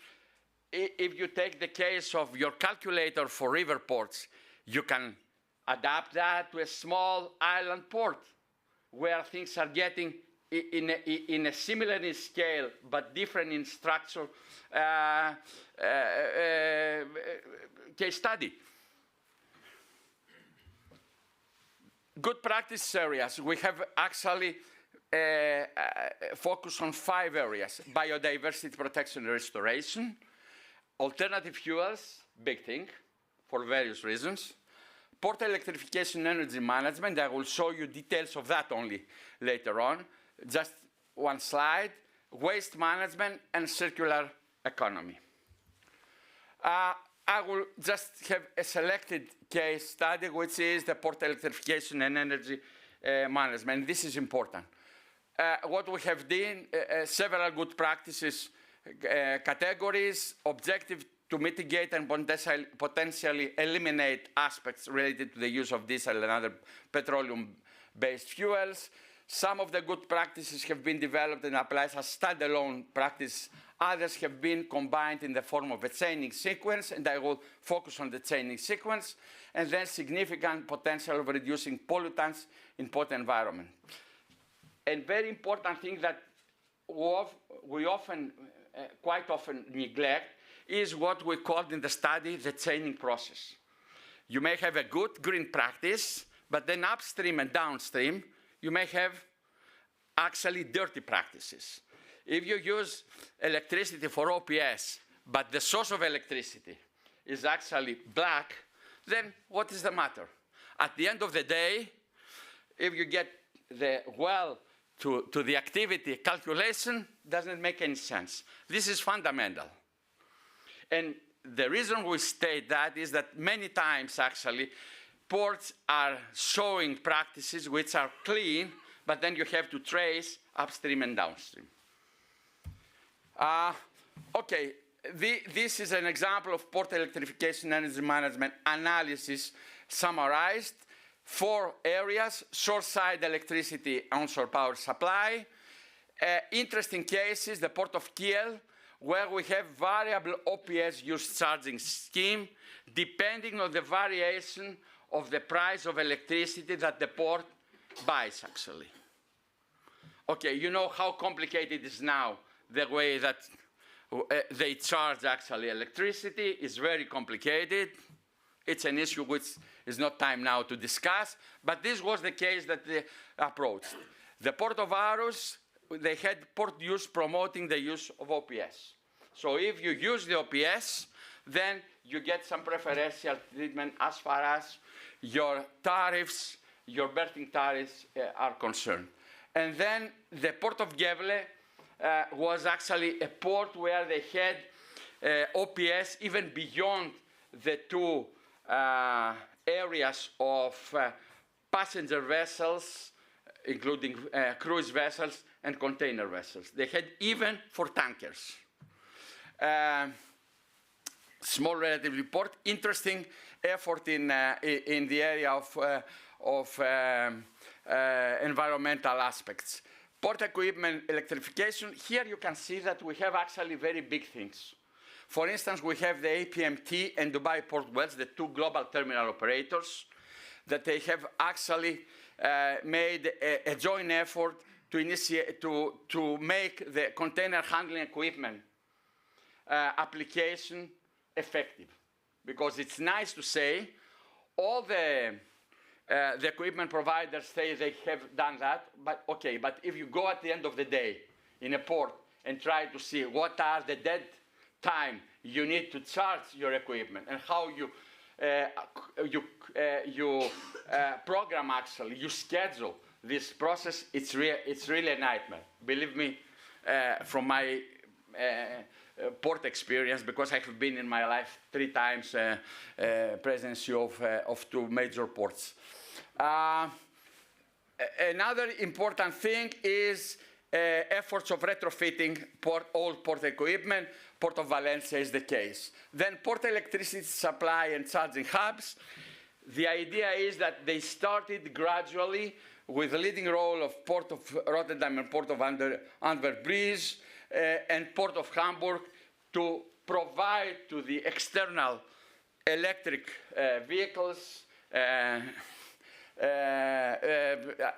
S12: if you take the case of your calculator for river ports, you can adapt that to a small island port where things are getting in a similar in scale but different in structure case study. Good practice areas. We have actually focused on 5 areas: biodiversity protection and restoration, alternative fuels, big thing, for various reasons, port electrification and energy management. I will show you details of that only later on. Just one slide. Waste management and circular economy. I will just have a selected case study, which is the port electrification and energy management. This is important. What we have done, several good practices categories, objective to mitigate and potentially eliminate aspects related to the use of diesel and other petroleum-based fuels. Some of the good practices have been developed and applied as standalone practice. Others have been combined in the form of a chaining sequence, and I will focus on the chaining sequence, and then significant potential of reducing pollutants in port environment. And very important thing that we often, quite often neglect is what we called in the study the chaining process. You may have a good green practice, but then upstream and downstream, you may have actually dirty practices. If you use electricity for OPS, but the source of electricity is actually black, then what is the matter? At the end of the day, if you get the well to the activity calculation, doesn't make any sense. This is fundamental. And the reason we state that is that many times, actually, ports are showing practices which are clean, but then you have to trace upstream and downstream. Okay, this is an example of port electrification energy management analysis summarized. 4 areas: shore-side electricity, onshore power supply. Interesting cases, the port of Kiel, where we have variable OPS use charging scheme, depending on the variation of the price of electricity that the port buys, actually. Okay, you know how complicated it is now, the way that they charge actually electricity is very complicated. It's an issue which is not time now to discuss, but this was the case that they approached. The Port of Aarhus, they had port use promoting the use of OPS. So if you use the OPS, then you get some preferential treatment as far as your tariffs, your berthing tariffs are concerned. And then the Port of Gävle was actually a port where they had OPS even beyond the 2 areas of passenger vessels, including cruise vessels and container vessels. They had even for tankers. Small relatively port. Interesting effort in the area of environmental aspects. Port equipment electrification. Here you can see that we have actually very big things. For instance, we have the APMT and Dubai Port Wells, the 2 global terminal operators, that they have actually made a joint effort to initiate, to make the container handling equipment application effective. Because it's nice to say, all the equipment providers say they have done that, but okay, but if you go at the end of the day in a port and try to see what are the dead time you need to charge your equipment and how you program actually, you schedule this process, it's really a nightmare. Believe me, from my port experience, because I have been in my life 3 times presidency of 2 major ports. Another important thing is efforts of retrofitting old port equipment. Port of Valencia is the case. Then port electricity supply and charging hubs. The idea is that they started gradually with the leading role of Port of Rotterdam and Port of Antwerp Bridge and Port of Hamburg to provide to the external electric vehicles,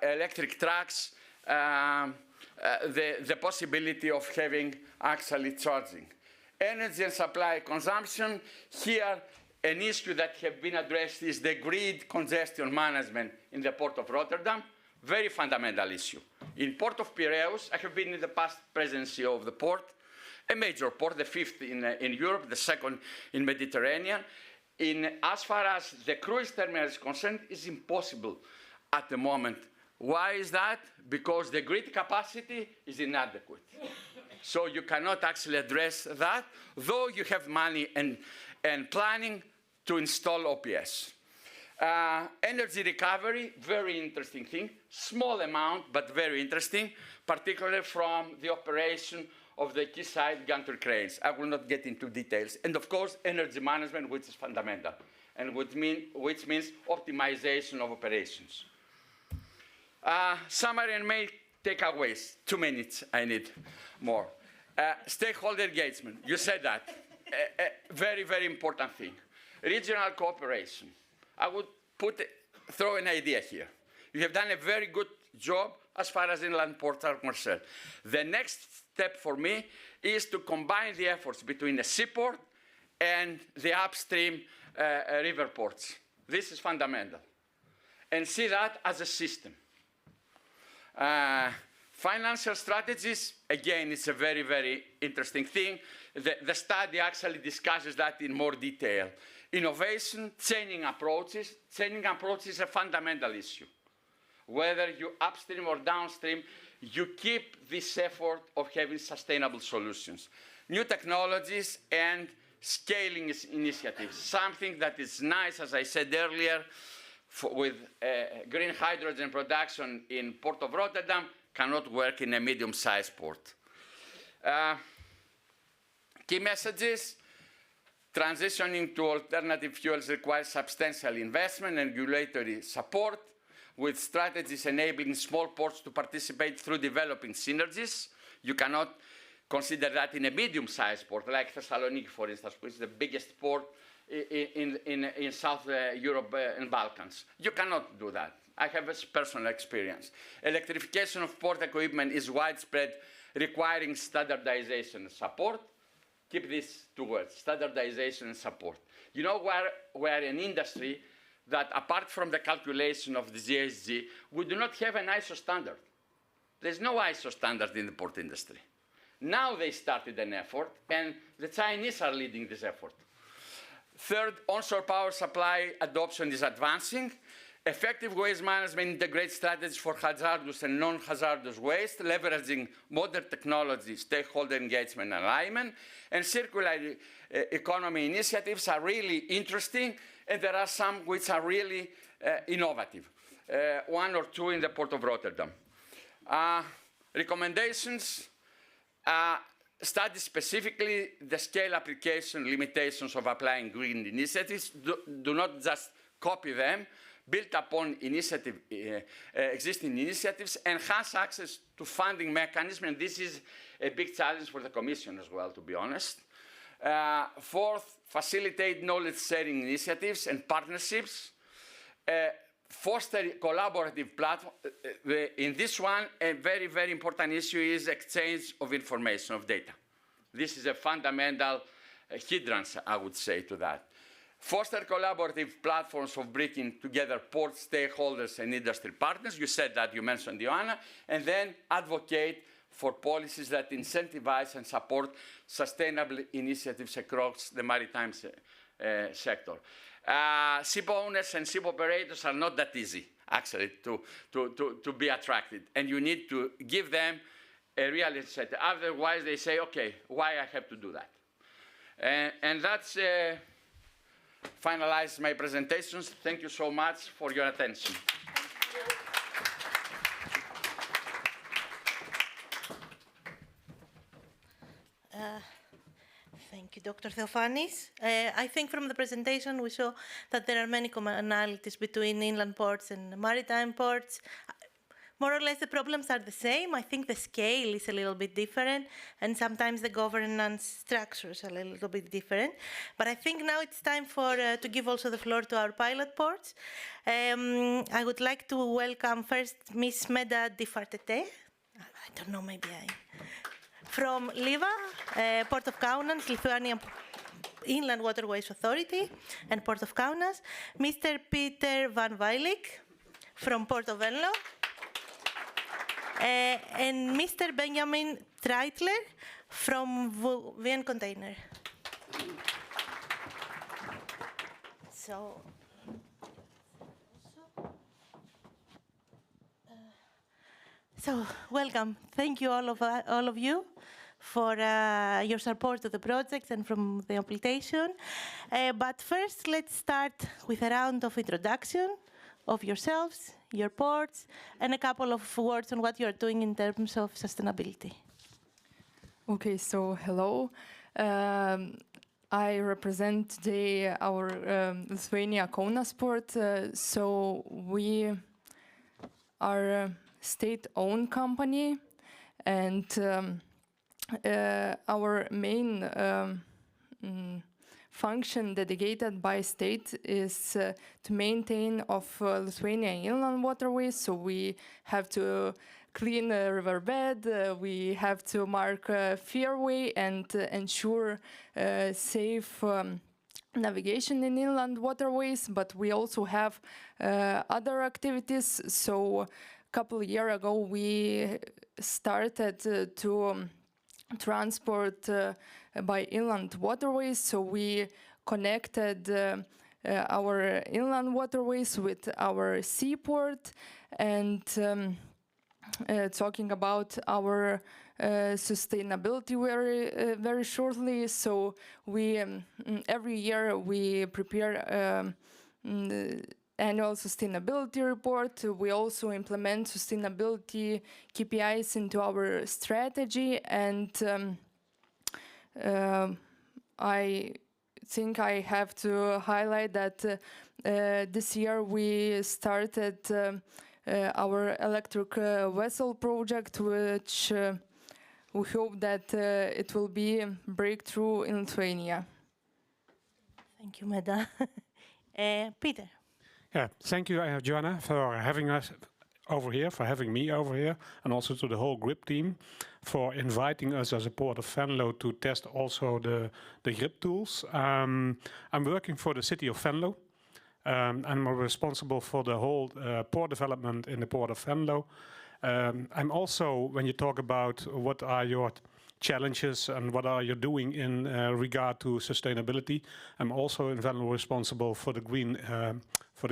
S12: electric trucks, the possibility of having actually charging. Energy and supply consumption. Here, an issue that has been addressed is the grid congestion management in the Port of Rotterdam. Very fundamental issue. In Port of Piraeus, I have been in the past presidency of the port, a major port, the fifth in Europe, the second in Mediterranean. As far as the cruise terminal is concerned, it's impossible at the moment. Why is that? Because the grid capacity is inadequate. So you cannot actually address that, though you have money and planning to install OPS. Energy recovery, very interesting thing. Small amount, but very interesting, particularly from the operation of the quayside gantry cranes. I will not get into details. And of course, energy management, which is fundamental, and which means optimization of operations. Summary and main takeaways. 2 minutes, I need more. Stakeholder engagement, you said that. Very, very important thing. Regional cooperation. I would throw an idea here. You have done a very good job as far as inland ports are concerned. The next step for me is to combine the efforts between the seaport and the upstream river ports. This is fundamental. And see that as a system. Financial strategies, again, it's a very, very interesting thing. The study actually discusses that in more detail. Innovation, changing approaches. Changing approaches is a fundamental issue. Whether you upstream or downstream, you keep this effort of having sustainable solutions. New technologies and scaling initiatives. Something that is nice, as I said earlier, with green hydrogen production in Port of Rotterdam, cannot work in a medium-sized port. Key messages. Transitioning to alternative fuels requires substantial investment and regulatory support, with strategies enabling small ports to participate through developing synergies. You cannot consider that in a medium-sized port, like Thessaloniki, for instance, which is the biggest port in South Europe and Balkans. You cannot do that. I have a personal experience. Electrification of port equipment is widespread, requiring standardization and support. Keep these 2 words, standardization and support. You know, we're an industry that, apart from the calculation of the GHG, we do not have an ISO standard. There's no ISO standard in the port industry. Now they started an effort, and the Chinese are leading this effort. Third, onshore power supply adoption is advancing. Effective waste management integrates strategies for hazardous and non-hazardous waste, leveraging modern technology, stakeholder engagement and alignment. And circular economy initiatives are really interesting, and there are some which are really innovative. 1 or 2 in the Port of Rotterdam. Recommendations. Study specifically the scale application limitations of applying green initiatives. Do not just copy them. Build upon existing initiatives, enhance access to funding mechanisms, and this is a big challenge for the Commission as well, to be honest. Fourth, facilitate knowledge-sharing initiatives and partnerships. Foster collaborative platform. In this one, a very, very important issue is exchange of information, of data. This is a fundamental hindrance, I would say, to that. Foster collaborative platforms of bringing together port stakeholders and industry partners. You said that, you mentioned Ioanna. And then advocate for policies that incentivize and support sustainable initiatives across the maritime sector. Ship owners and ship operators are not that easy, actually, to be attracted. And you need to give them a real incentive. Otherwise, they say, OK, why I have to do that? And that's finalize my presentations. Thank you so much for your attention.
S11: you, Dr. Theophanis. I think from the presentation we saw that there are many commonalities between inland ports and maritime ports. More or less the problems are the same. I think the scale is a little bit different, and sometimes the governance structures are a little bit different. But I think now it's time to give also the floor to our pilot ports. I would like to welcome first Ms. Meda Difartete. I don't know, maybe from LIVA, Port of Kaunas, Lithuanian Inland Waterways Authority, and Port of Kaunas. Mr. Peter Van Weilik from Port of Venlo. And Mr. Benjamin Treitler from VN Container. So welcome. Thank you all of you for your support of the projects and from the application. But first, let's start with a round of introduction of yourselves, your ports, and a couple of words on what you're doing in terms of sustainability.
S13: Okay, so hello. I represent today our Lithuania Kaunas port. So we are a state-owned company, and our main function dedicated by state is to maintain of Lithuanian inland waterways. So we have to clean the riverbed, we have to mark fairway and ensure safe navigation in inland waterways, but we also have other activities. So a couple of years ago we started to transport by inland waterways, so we connected our inland waterways with our seaport, and talking about our sustainability very shortly. So we every year we prepare annual sustainability report. We also implement sustainability KPIs into our strategy, and I think I have to highlight that this year we started our electric vessel project, which we hope that it will be a breakthrough in Lithuania.
S11: Thank you, Meda. Peter.
S14: Yeah, thank you, Joanna, for having us over here, for having me over here, and also to the whole GRIP team for inviting us as a Port of Venlo to test also the GRIP tools. I'm working for the city of Venlo. I'm responsible for the whole port development in the Port of Venlo. I'm also, when you talk about what are your challenges and what are you doing in regard to sustainability, I'm also in Venlo responsible for the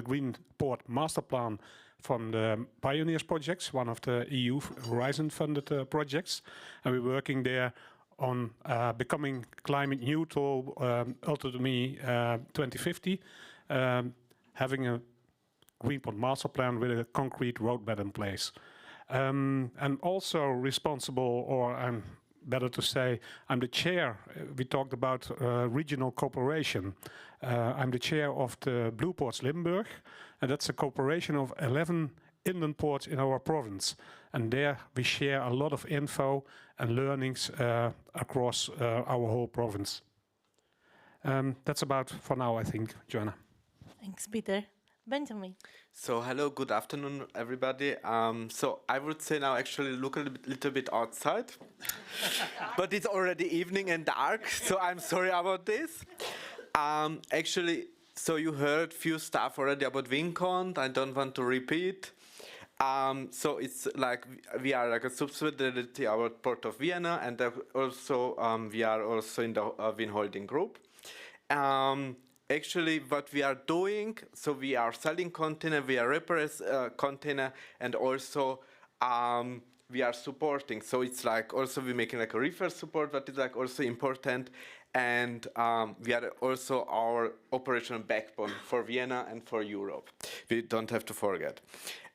S14: Green Port Master Plan from the Pioneers projects, one of the EU Horizon funded projects, and we're working there on becoming climate neutral ultimately 2050, having a Green Port Master Plan with a concrete roadmap in place. And also responsible, or I'm better to say, I'm the chair. We talked about regional cooperation. I'm the chair of the Blue Ports Limburg, and that's a cooperation of 11 inland ports in our province. And there we share a lot of info and learnings across our whole province. That's about for now, I think, Joanna.
S11: Thanks, Peter. Benjamin.
S15: So hello, good afternoon, everybody. So I would say now actually look a little bit outside, but it's already evening and dark, so I'm sorry about this. Actually, so you heard few stuff already about WinCont. I don't want to repeat. So it's like we are like a subsidiary of Port of Vienna, and also we are also in the Wien Holding Group. Actually, what we are doing, so we are selling container, we are repairing container, and also we are supporting. So it's like also we're making like a refer support, but it's like also important, and we are also our operational backbone for Vienna and for Europe. We don't have to forget.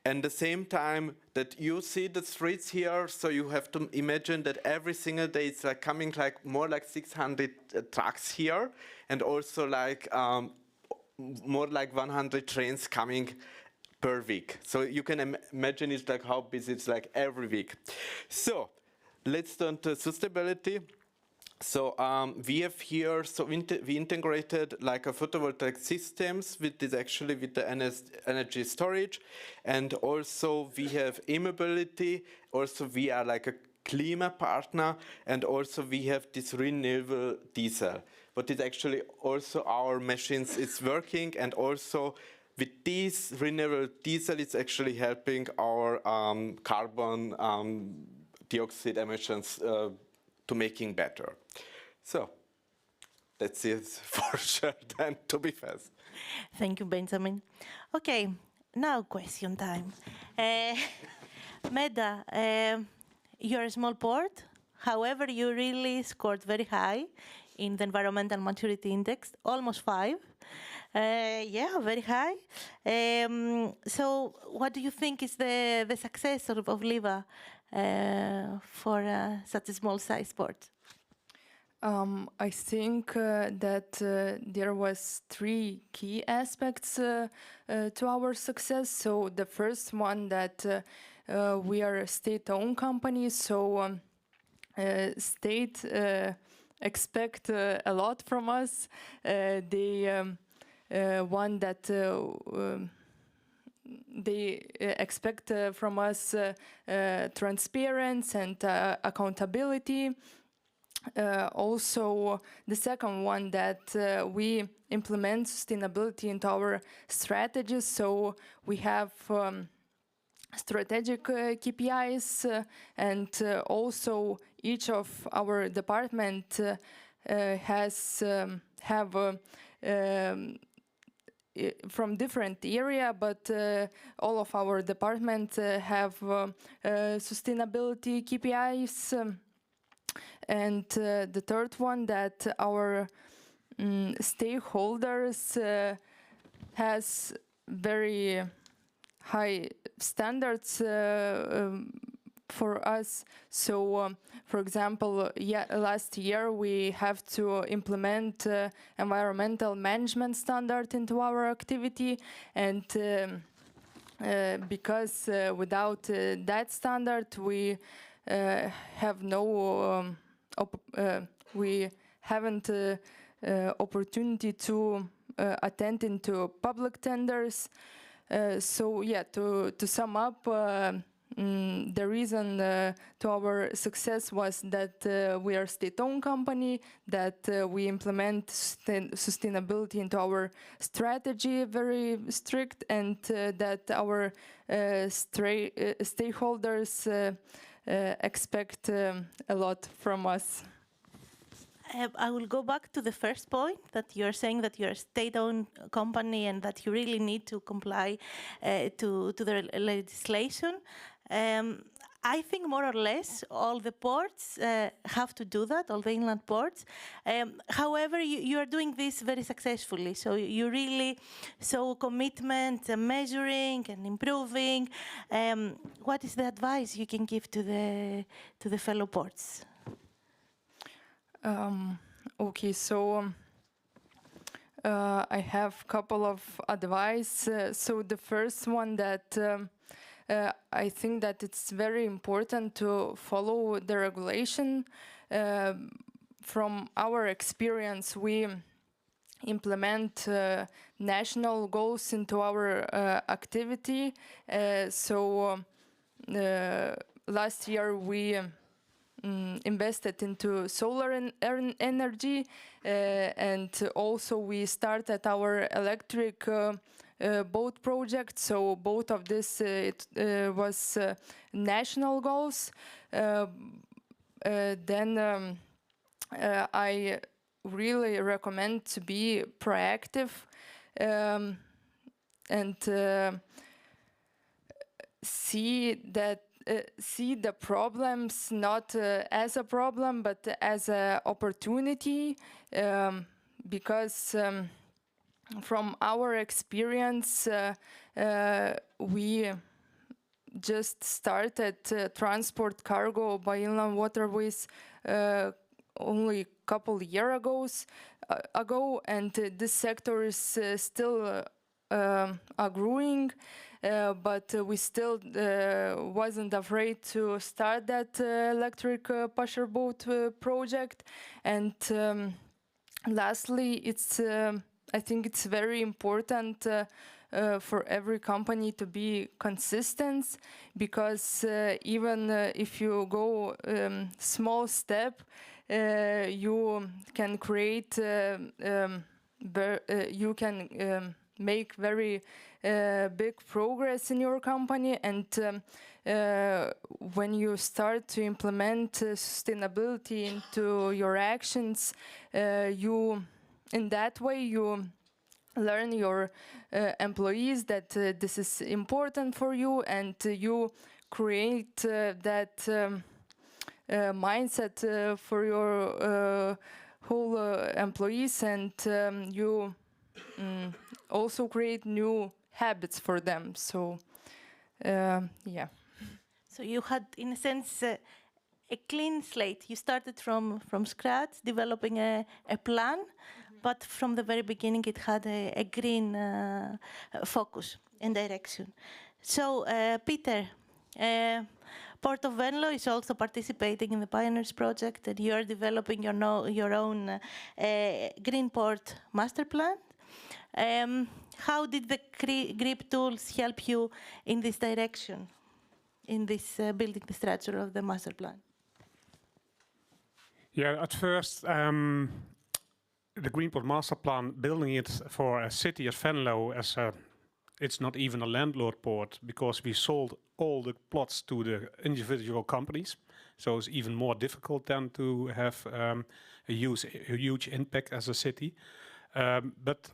S15: And the same time that you see the streets here, so you have to imagine that every single day it's like coming like more like 600 trucks here, and also like more like 100 trains coming per week. So you can imagine it's like how busy it's like every week. So let's turn to sustainability. So we have here, so we integrated like a photovoltaic systems with this actually with the energy storage, and also we have e-mobility. Also we are like a climate partner, and also we have this renewable diesel. But it's actually also our machines is working, and also with this renewable diesel, it's actually helping our carbon dioxide emissions to making better. So that's it for sure then, to be fast.
S11: Thank you, Benjamin. Okay, now question time. Meda, you're a small port. However, you really scored very high in the Environmental Maturity Index, almost 5. Yeah, very high. So what do you think is the success of LIVA for such a small size port?
S13: I think that there was 3 key aspects to our success. So the first one that we are a state-owned company, so state expect a lot from us. They want that they expect from us transparency and accountability. Also, the second one that we implement sustainability into our strategies. So we have strategic KPIs, and also each of our department has have from different area, but all of our departments have sustainability KPIs. And the third one, that our stakeholders has very high standards for us. So, for example, last year we have to implement environmental management standard into our activity, and because without that standard we have no we haven't opportunity to attend into public tenders. So yeah, to sum up, the reason to our success was that we are a state-owned company, that we implement sustainability into our strategy very strict, and that our stakeholders expect a lot from us.
S11: I will go back to the first point, that you're saying that you're a state-owned company and that you really need to comply to the legislation. I think more or less all the ports have to do that, all the inland ports. However, you are doing this very successfully. So you really show commitment, measuring and improving. What is the advice you can give to the fellow ports?
S13: Okay, so I have a couple of advice. So the first one, that I think that it's very important to follow the regulation. From our experience, we implement national goals into our activity. So last year we invested into solar energy, and also we started our electric boat project. So both of this was national goals. Then I really recommend to be proactive and see the problems not as a problem but as an opportunity, because from our experience we just started transport cargo by inland waterways only a couple years ago, and this sector is still growing. But we still wasn't afraid to start that electric pusher boat project. And lastly, I think it's very important for every company to be consistent, because even if you go small step, you can create, you can make very big progress in your company. And when you start to implement sustainability into your actions, in that way you learn your employees that this is important for you, and you create that mindset for your whole employees, and you also create new habits for them. So, yeah.
S11: So you had, in a sense, a clean slate. You started from scratch, developing a plan, but from the very beginning it had a green focus and direction. So, Peter, Port of Venlo is also participating in the Pioneers project, and you are developing your own green port master plan. How did the GRIP tools help you in this direction, in this building the structure of the master plan?
S14: Yeah, at first, the Greenport Master Plan, building it for a city as Venlo, it's not even a landlord port, because we sold all the plots to the individual companies. So it's even more difficult than to have a huge impact as a city. But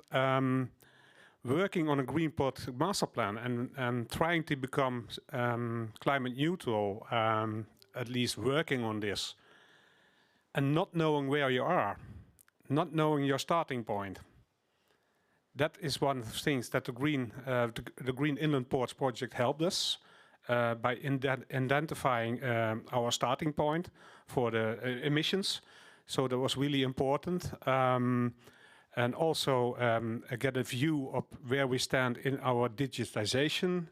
S14: working on a Greenport Master Plan and trying to become climate neutral, at least working on this, and not knowing where you are, not knowing your starting point. That is one of the things that the Green Inland Ports project helped us by identifying our starting point for the emissions. So that was really important. And also get a view of where we stand in our digitization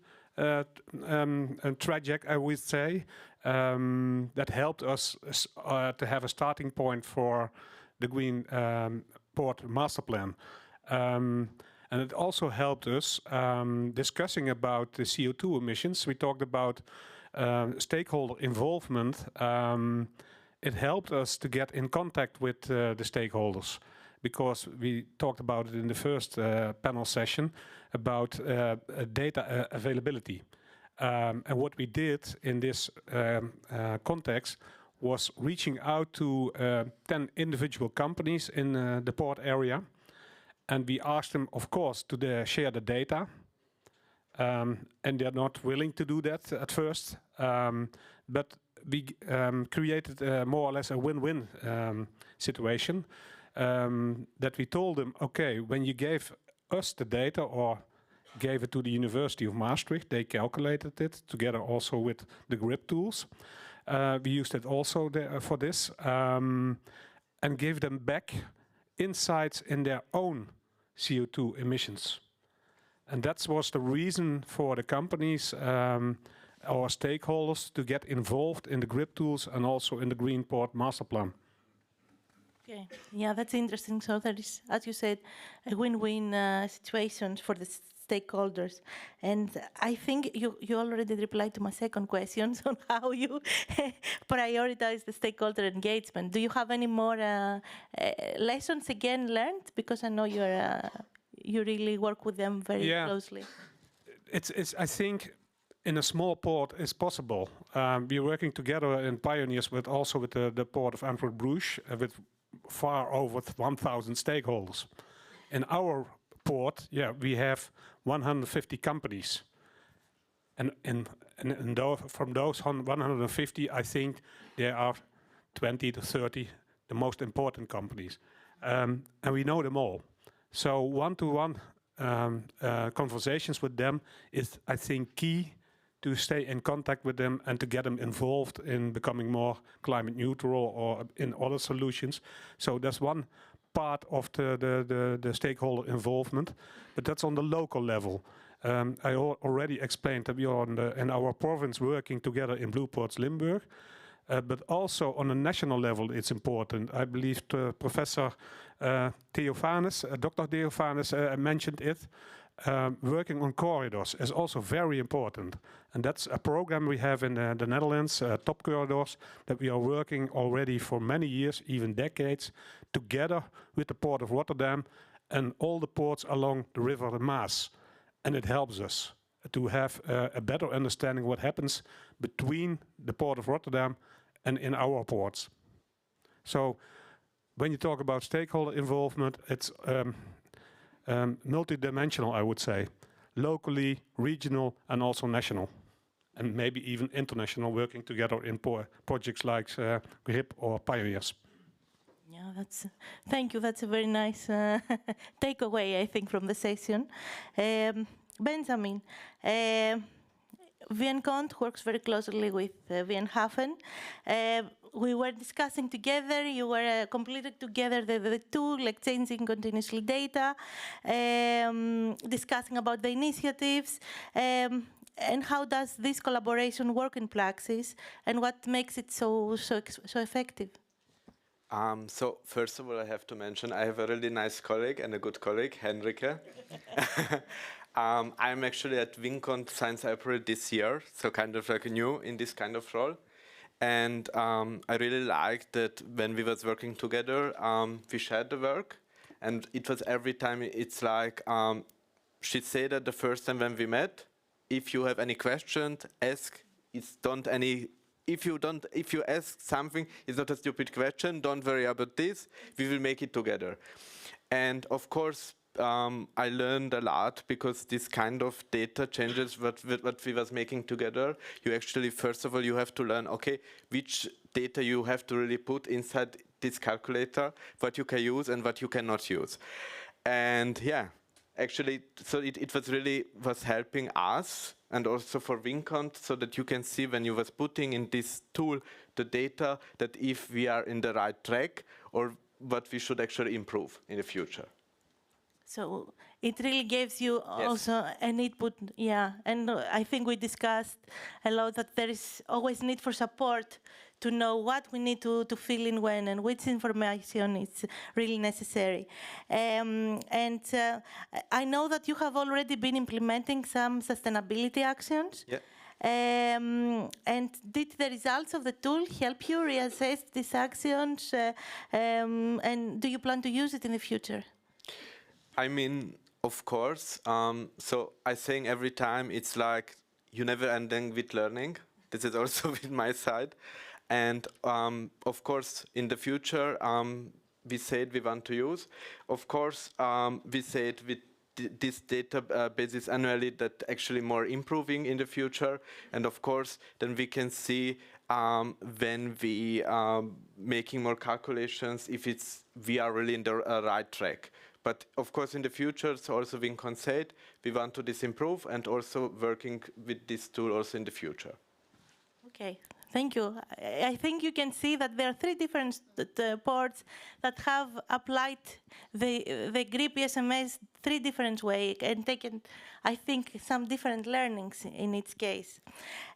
S14: trajectory, I would say. That helped us to have a starting point for the Green Port Master Plan. And it also helped us discussing about the CO2 emissions. We talked about stakeholder involvement. It helped us to get in contact with the stakeholders, because we talked about it in the first panel session about data availability. And what we did in this context was reaching out to 10 individual companies in the port area. And we asked them, of course, to share the data. And they're not willing to do that at first. But we created more or less a win-win situation. That we told them, okay, when you gave us the data or gave it to the University of Maastricht, they calculated it together also with the GRIP tools. We used it also for this and gave them back insights in their own CO2 emissions. And that was the reason for the companies, our stakeholders, to get involved in the GRIP tools and also in the Green Port Master Plan.
S11: Okay, yeah, that's interesting. So there is, as you said, a win-win situation for the stakeholders. And I think you already replied to my second question on how you prioritize the stakeholder engagement. Do you have any more lessons again learned? Because I know you really work with them very closely.
S14: It's I think in a small port is possible. We're working together in Pioneers with the port of Antwerp-Bruges with far over 1,000 stakeholders. In our port, we have 150 companies. And from those 150, I think there are 20 to 30 the most important companies. And we know them all. So one-to-one conversations with them is, I think, key to stay in contact with them and to get them involved in becoming more climate neutral or in other solutions. So that's one part of the stakeholder involvement, but that's on the local level. I already explained that we are in our province working together in Blue Ports Limburg, but also on a national level it's important. I believe Professor Theophanes, Dr. Theophanes mentioned it. Working on corridors is also very important, and that's a program we have in the Netherlands, Top Corridors, that we are working already for many years, even decades, together with the Port of Rotterdam and all the ports along the River the Maas. And it helps us to have a better understanding what happens between the Port of Rotterdam and in our ports. So when you talk about stakeholder involvement, it's multidimensional, I would say. Locally, regional, and also national. And maybe even international, working together in projects like GRIP or Pioneers.
S11: Yeah, thank you. That's a very nice takeaway, I think, from the session. Benjamin, VN-Cont works very closely with VN-Hafen. We were discussing together, you were completed together the tool, exchanging continuously data, discussing about the initiatives, and how does this collaboration work in practice, and what makes it so effective?
S15: So first of all, I have to mention I have a really nice colleague and a good colleague, Henrike. I'm actually at VN-Cont since April this year, so kind of like new in this kind of role. And I really liked that when we was working together, we shared the work, and it was every time it's like she said that the first time when we met, if you have any questions, ask. If you ask something, it's not a stupid question. Don't worry about this. We will make it together. And of course, I learned a lot because this kind of data changes what we was making together. You actually, first of all, you have to learn, okay, which data you have to really put inside this calculator, what you can use and what you cannot use. And yeah, actually, so it was helping us and also for VN-Cont, so that you can see when you was putting in this tool the data, that if we are in the right track or what we should actually improve in the future.
S11: So it really gives you also an input, yeah. And I think we discussed a lot that there is always need for support to know what we need to fill in when and which information is really necessary. And I know that you have already been implementing some sustainability actions.
S15: Yeah.
S11: And did the results of the tool help you reassess these actions? And do you plan to use it in the future?
S15: I mean, of course. So I think every time it's like you never ending with learning. This is also with my side. And of course, in the future, we said we want to use. Of course, we said with this databases annually that actually more improving in the future. And of course, then we can see when we making more calculations if we are really in the right track. But of course, in the future, so also VN-Cont said we want to improve and also working with this tool also in the future.
S11: Okay, thank you. I think you can see that there are three different ports that have applied the GRIP SMS three different ways and taken, I think, some different learnings in each case.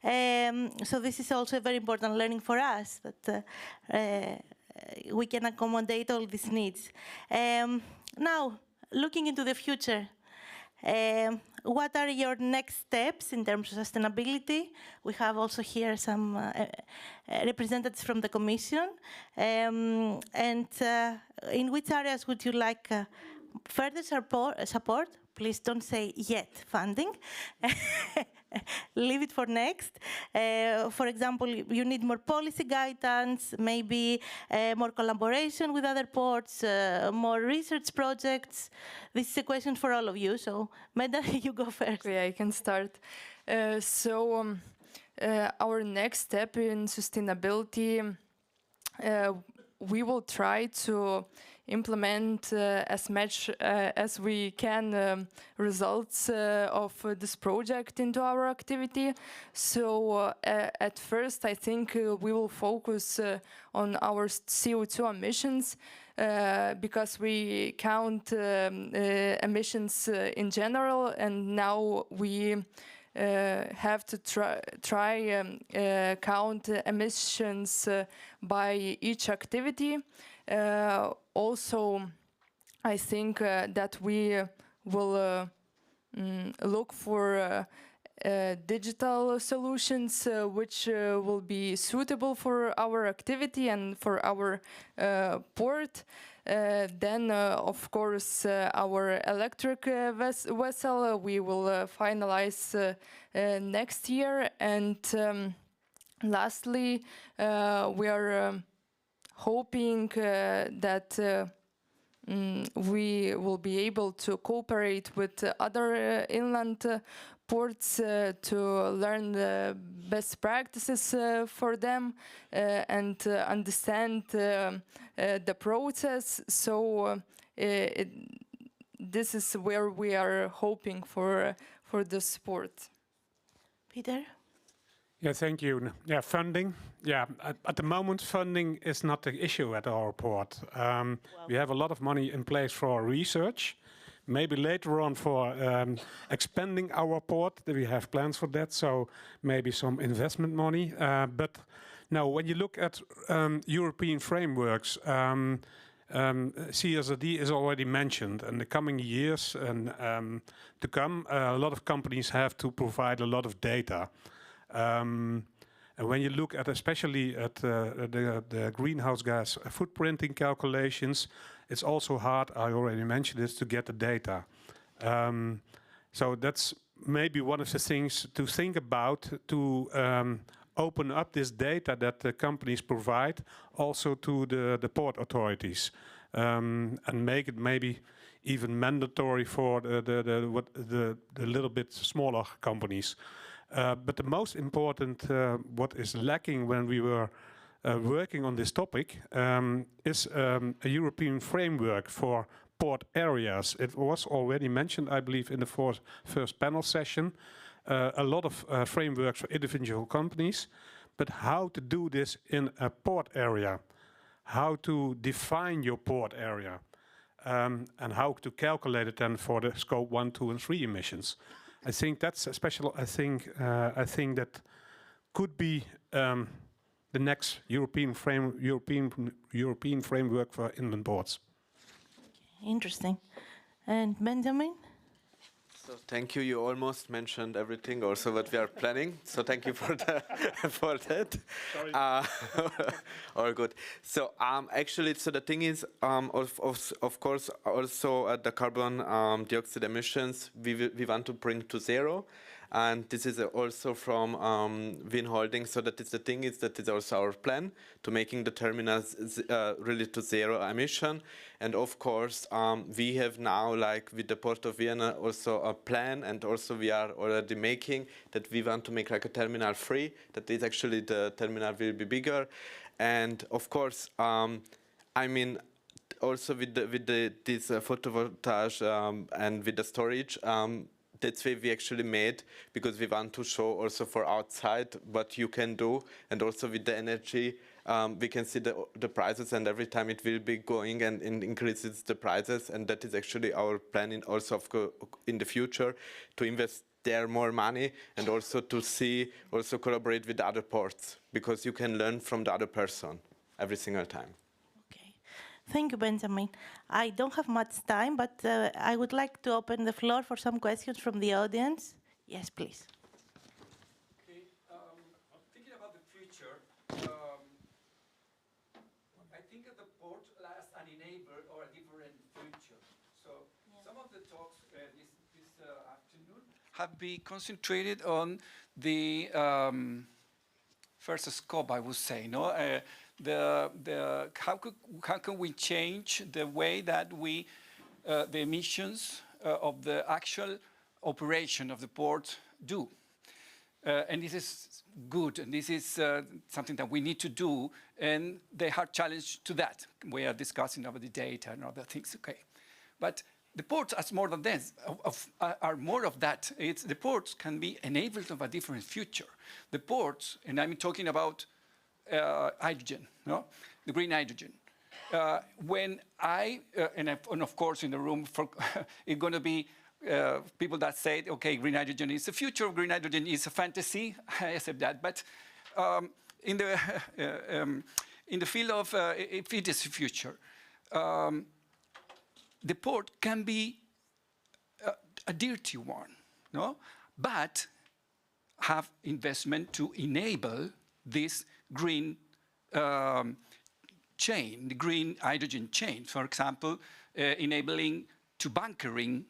S11: So this is also a very important learning for us, that we can accommodate all these needs. Now, looking into the future, what are your next steps in terms of sustainability? We have also here some representatives from the Commission. And in which areas would you like further support? Please don't say yet funding. Leave it for next. For example, you need more policy guidance, maybe more collaboration with other ports, more research projects. This is a question for all of you, so Meda, you go first.
S13: Okay, I can start. Our next step in sustainability, we will try to implement as much as we can results of this project into our activity. So at first, I think we will focus on our CO2 emissions because we count emissions in general, and now we have to try count emissions by each activity. Also, I think that we will look for digital solutions which will be suitable for our activity and for our port. Then, of course, our electric vessel we will finalize next year. And lastly, we are hoping that we will be able to cooperate with other inland ports to learn the best practices for them and understand the process. So this is where we are hoping for the support.
S11: Peter?
S14: Yeah, thank you. Yeah, funding. Yeah, at the moment, funding is not the issue at our port. We have a lot of money in place for research. Maybe later on for expanding our port, we have plans for that. So maybe some investment money. But now, when you look at European frameworks, CSRD is already mentioned. In the coming years and to come, a lot of companies have to provide a lot of data. And when you look at, especially at the greenhouse gas footprinting calculations, it's also hard, I already mentioned this, to get the data. So that's maybe one of the things to think about, to open up this data that the companies provide also to the port authorities, and make it maybe even mandatory for the little bit smaller companies. But the most important, what is lacking when we were working on this topic, is a European framework for port areas. It was already mentioned, I believe, in the first panel session. A lot of frameworks for individual companies, but how to do this in a port area, how to define your port area, and how to calculate it then for the scope 1, 2, and 3 emissions. I think that's a special. I think that could be the next European framework for inland ports.
S11: Interesting. And Benjamin?
S15: So thank you. You almost mentioned everything, also what we are planning. So thank you for for that. All good. So actually, so the thing is, of course, also the carbon dioxide emissions we want to bring to zero. And this is also from Wien Holding. So that is the thing is that is also our plan to making the terminals really to zero emission. And of course, we have now, like with the Port of Vienna, also a plan, and also we are already making that we want to make like a terminal free. That is actually the terminal will be bigger, and of course, I mean, also with this photovoltaic and with the storage. That's why we actually made, because we want to show also for outside what you can do, and also with the energy, we can see the prices, and every time it will be going and increases the prices, and that is actually our plan in also in the future to invest there more money, and also to see, also collaborate with other ports, because you can learn from the other person every single time.
S11: Thank you, Benjamin. I don't have much time, but I would like to open the floor for some questions from the audience. Yes, please.
S16: Okay, thinking about the future, I think that the port last an enabler or a different future. So some of the talks this afternoon have been concentrated on the first scope, I would say, no? How can we change the way that we the emissions of the actual operation of the port do? And this is good, and this is something that we need to do, and they have challenge to that. We are discussing about the data and other things, okay. But the ports are more than this, are more of that. The ports can be enabled of a different future. The ports, and I'm talking about hydrogen, no? The green hydrogen. And of course in the room, it's going to be people that say, okay, green hydrogen is the future, green hydrogen is a fantasy, I accept that. But in the field of, if it is the future, the port can be a dirty one, no? But have investment to enable this green chain, the green hydrogen chain. For example, enabling to bunkering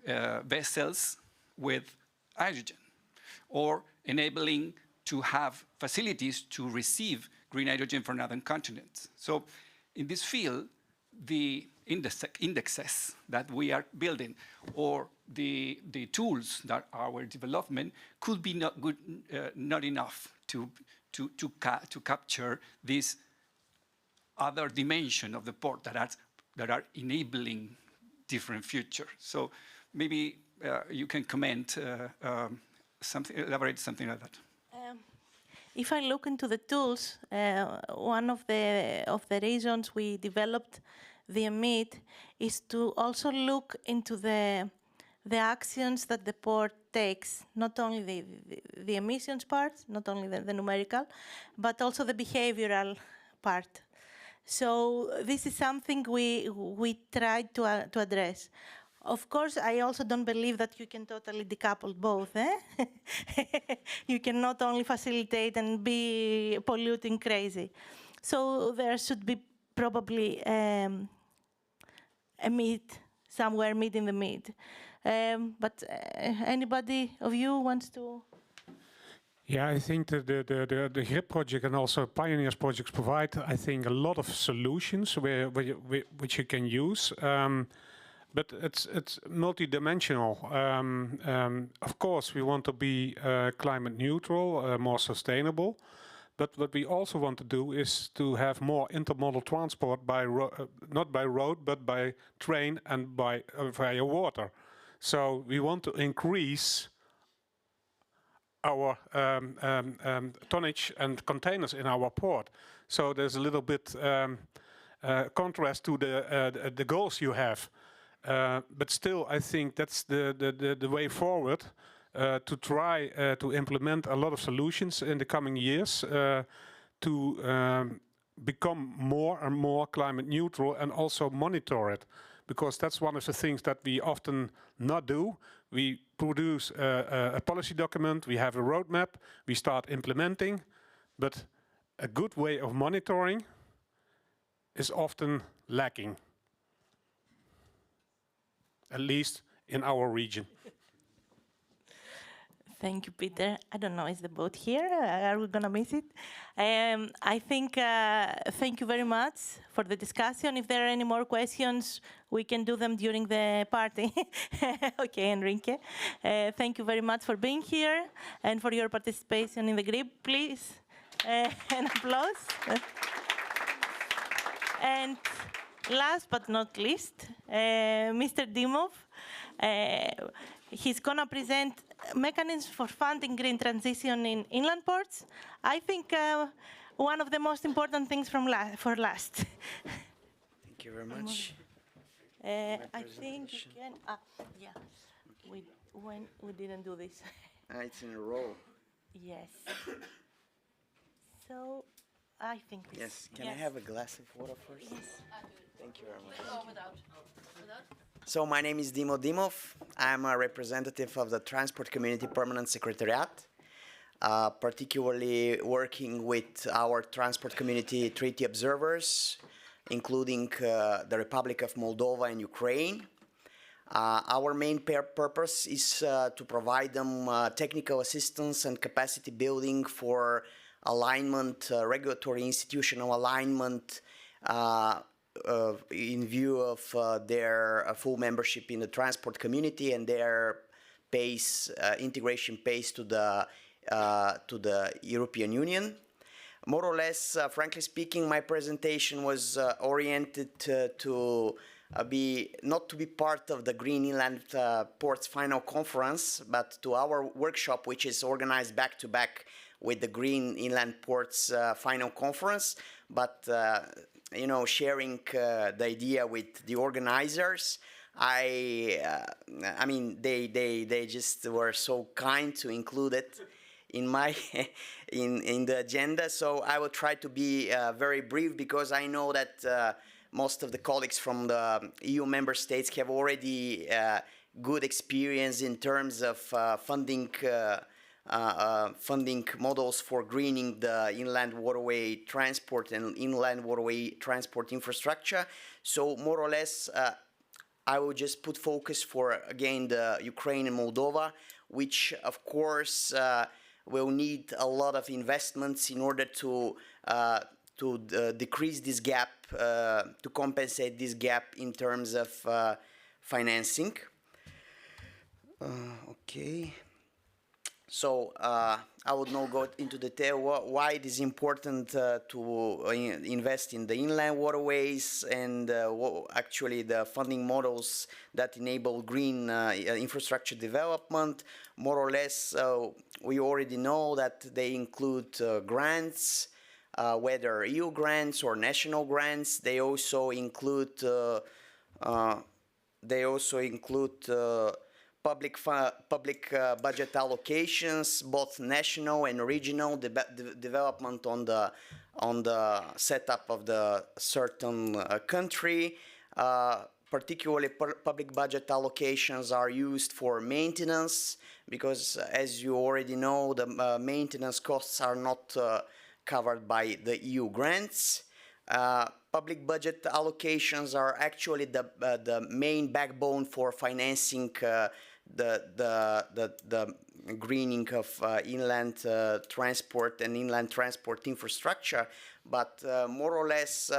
S16: vessels with hydrogen, or enabling to have facilities to receive green hydrogen from other continents. So in this field, the indexes that we are building, or the tools that our development could be not enough to capture this other dimension of the port that are enabling different future. So maybe you can comment elaborate something like that.
S11: If I look into the tools, one of the reasons we developed the EMIT is to also look into the actions that the port takes, not only the emissions part, not only the numerical, but also the behavioral part. So this is something we tried to address. Of course, I also don't believe that you can totally decouple both. You cannot only facilitate and be polluting crazy. So there should be probably a somewhere mid in the mid. But anybody of you wants to?
S14: Yeah, I think that the GRIP project and also Pioneers projects provide, I think, a lot of solutions which you can use. But it's multidimensional. Of course, we want to be climate neutral, more sustainable. But what we also want to do is to have more intermodal transport by not by road, but by train and by via water. So we want to increase our tonnage and containers in our port. So there's a little bit contrast to the goals you have. But still, I think that's the way forward to try to implement a lot of solutions in the coming years to become more and more climate neutral and also monitor it. Because that's one of the things that we often not do. We produce a policy document, we have a roadmap, we start implementing, but a good way of monitoring is often lacking. At least in our region.
S11: Thank you, Peter. I don't know, is the boat here? Are we going to miss it? I think, thank you very much for the discussion. If there are any more questions, we can do them during the party. Okay, Enrique. Thank you very much for being here and for your participation in the GRIP. Please, an applause. And last but not least, Mr. Dimov. He's going to present mechanisms for funding green transition in inland ports. I think one of the most important things for last.
S17: Thank you very much.
S11: I think you can. Yeah, okay. we didn't do this.
S17: It's in a row.
S11: Yes. So I think.
S17: Yes. Can I have a glass of water first?
S11: Yes.
S17: Thank you very much. So my name is Dimo Dimov. I'm a representative of the Transport Community Permanent Secretariat, particularly working with our Transport Community Treaty observers, including the Republic of Moldova and Ukraine. Our main purpose is to provide them technical assistance and capacity building for alignment, regulatory institutional alignment, in view of their full membership in the transport community and their pace, integration pace to the European Union. More or less, frankly speaking, my presentation was oriented to not to be part of the Green Inland Ports final conference, but to our workshop, which is organized back to back with the Green Inland Ports final conference. But you know, sharing the idea with the organizers, I mean, they just were so kind to include it in my in the agenda. So I will try to be very brief, because I know that most of the colleagues from the EU member states have already good experience in terms of funding models for greening the inland waterway transport and inland waterway transport infrastructure. So more or less, I will just put focus for, again, the Ukraine and Moldova, which of course will need a lot of investments in order to decrease this gap, to compensate this gap in terms of financing. Okay. So I would not go into detail why it is important to invest in the inland waterways, and actually the funding models that enable green infrastructure development. More or less, we already know that they include grants, whether EU grants or national grants. They also include public budget allocations, both national and regional, development on the setup of the certain country. Particularly, public budget allocations are used for maintenance, because, as you already know, the maintenance costs are not covered by the EU grants. Public budget allocations are actually the main backbone for financing the greening of inland transport and inland transport infrastructure, but more or less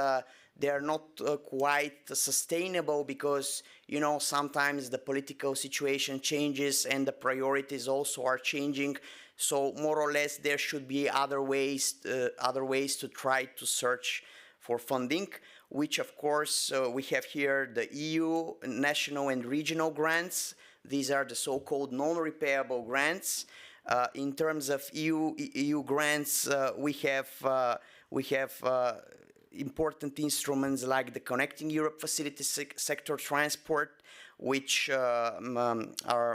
S17: they are not quite sustainable, because, you know, sometimes the political situation changes and the priorities also are changing. So more or less there should be other ways to try to search for funding, which of course we have here the EU national and regional grants. These are the so-called non-repayable grants. In terms of EU grants, we have important instruments like the Connecting Europe Facility sector transport, which are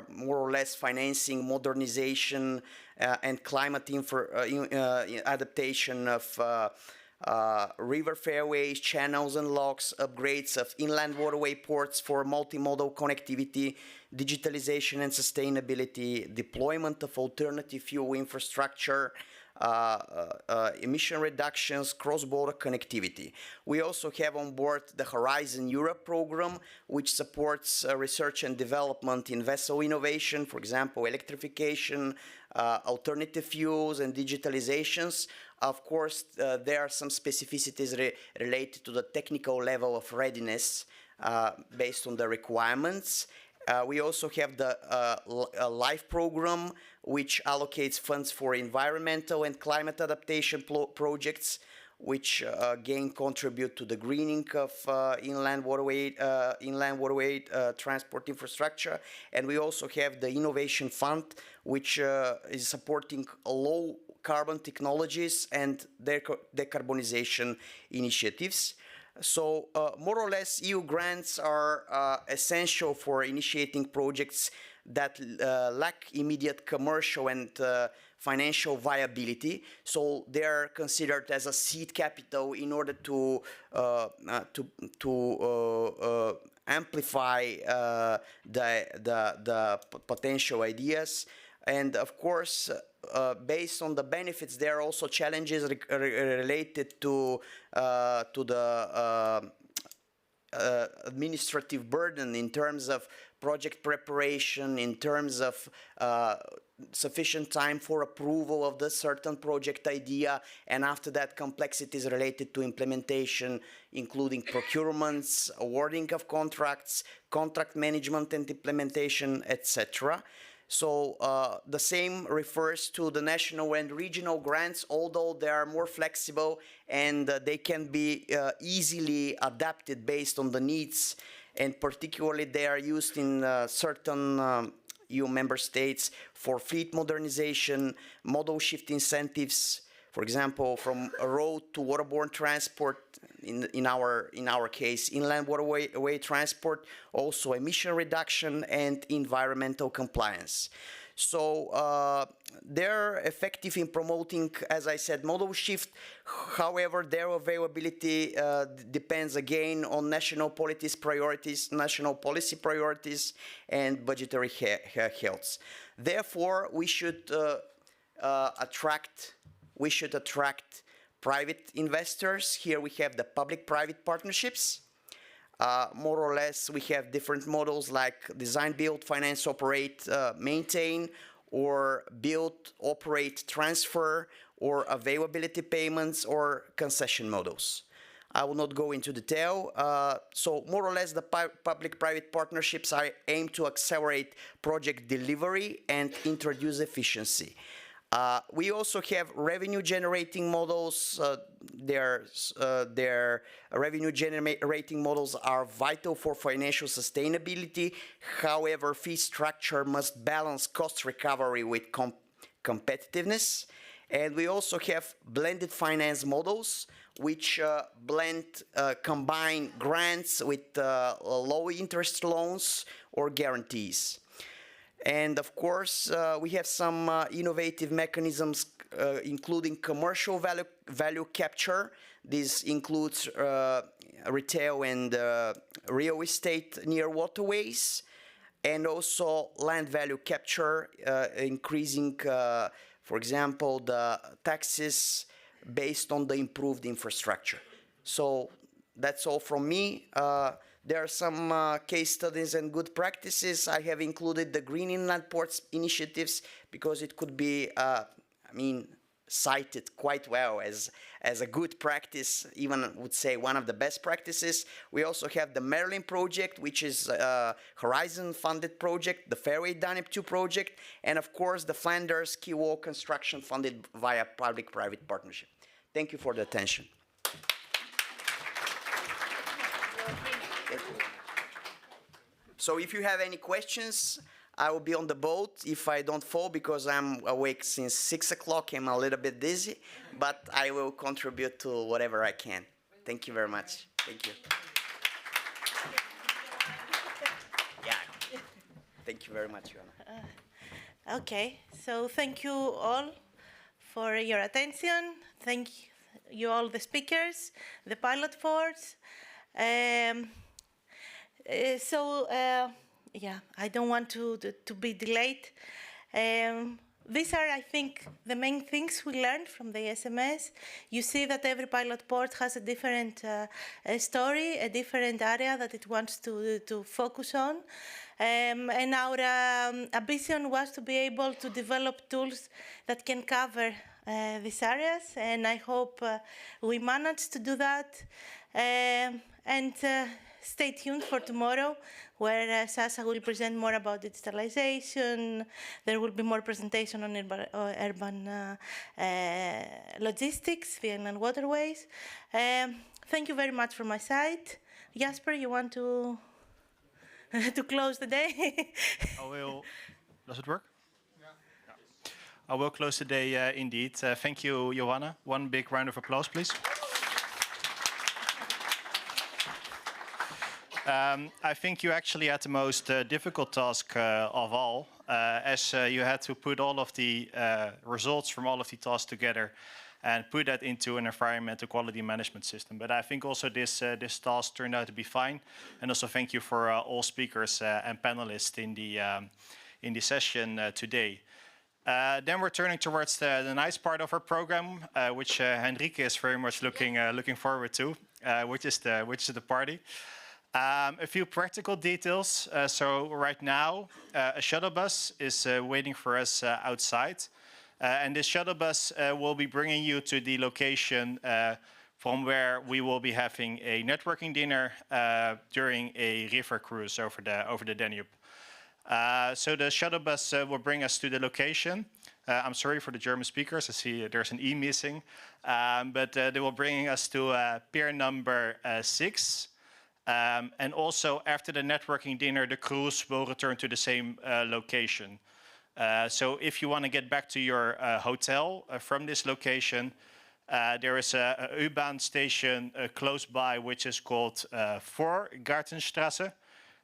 S17: more or less financing modernization and climate adaptation of river fairways, channels and locks, upgrades of inland waterway ports for multimodal connectivity, digitalization and sustainability, deployment of alternative fuel infrastructure, emission reductions, cross-border connectivity. We also have on board the Horizon Europe program, which supports research and development in vessel innovation, for example, electrification, alternative fuels and digitalizations. Of course, there are some specificities related to the technical level of readiness based on the requirements. We also have the LIFE program, which allocates funds for environmental and climate adaptation projects, which again contribute to the greening of inland waterway transport infrastructure. And we also have the Innovation Fund, which is supporting low carbon technologies and their decarbonization initiatives. So more or less, EU grants are essential for initiating projects that lack immediate commercial and financial viability. So they are considered as a seed capital in order to amplify the potential ideas. And of course, based on the benefits, there are also challenges related to the administrative burden in terms of project preparation, in terms of sufficient time for approval of the certain project idea, and after that complexities related to implementation, including procurements, awarding of contracts, contract management and implementation, etc. So the same refers to the national and regional grants, although they are more flexible and they can be easily adapted based on the needs, and particularly they are used in certain EU member states for fleet modernization, modal shift incentives, for example, from road to waterborne transport, in our case, inland waterway transport, also emission reduction and environmental compliance. So they're effective in promoting, as I said, modal shift. However, their availability depends again on national policy priorities, and budgetary health. Therefore, we should attract private investors. Here we have the public-private partnerships. More or less, we have different models like design, build, finance, operate, maintain, or build, operate, transfer, or availability payments, or concession models. I will not go into detail. So more or less, the public-private partnerships are aimed to accelerate project delivery and introduce efficiency. We also have revenue-generating models. Their revenue-generating models are vital for financial sustainability. However, fee structure must balance cost recovery with competitiveness. And we also have blended finance models, which combine grants with low-interest loans or guarantees. And of course, we have some innovative mechanisms, including commercial value capture. This includes retail and real estate near waterways, and also land value capture, increasing, for example, the taxes based on the improved infrastructure. So that's all from me. There are some case studies and good practices. I have included the Green Inland Ports initiatives because it could be, cited quite well as a good practice, even I would say one of the best practices. We also have the Merlin project, which is a Horizon-funded project, the Fairway Danube 2 project, and of course the Flanders Quay Wall construction funded via public-private partnership. Thank you for the attention. So if you have any questions, I will be on the boat if I don't fall, because I'm awake since 6 o'clock. I'm a little bit dizzy, but I will contribute to whatever I can. Thank you very much. Thank you. Yeah. Thank you very much, Joanna.
S11: Okay, so thank you all for your attention. Thank you all the speakers, the pilot force. Yeah, I don't want to be delayed. These are, I think, the main things we learned from the SMS. You see that every pilot port has a different story, a different area that it wants to focus on. And our ambition was to be able to develop tools that can cover these areas, and I hope we managed to do that. Stay tuned for tomorrow, where Sasha will present more about digitalization. There will be more presentation on urban logistics, the inland waterways. Thank you very much from my side. Jasper, you want to close the day?
S10: I will. Does it work? Yeah. I will close the day indeed. Thank you, Joanna. One big round of applause, please. I think you actually had the most difficult task of all, as you had to put all of the results from all of the tasks together and put that into an environmental quality management system. But I think also this task turned out to be fine. And also thank you for all speakers and panelists in the session today. Then we're turning towards the nice part of our program, which Henrike is very much looking forward to, which is the party. A few practical details. So right now, a shuttle bus is waiting for us outside. And this shuttle bus will be bringing you to the location from where we will be having a networking dinner during a river cruise over the Danube. So the shuttle bus will bring us to the location. I'm sorry for the German speakers. I see there's an E missing. But they will bring us to pier number 6. And also after the networking dinner, the cruise will return to the same location. So if you want to get back to your hotel from this location, there is a U-Bahn station close by, which is called Vorgartenstrasse.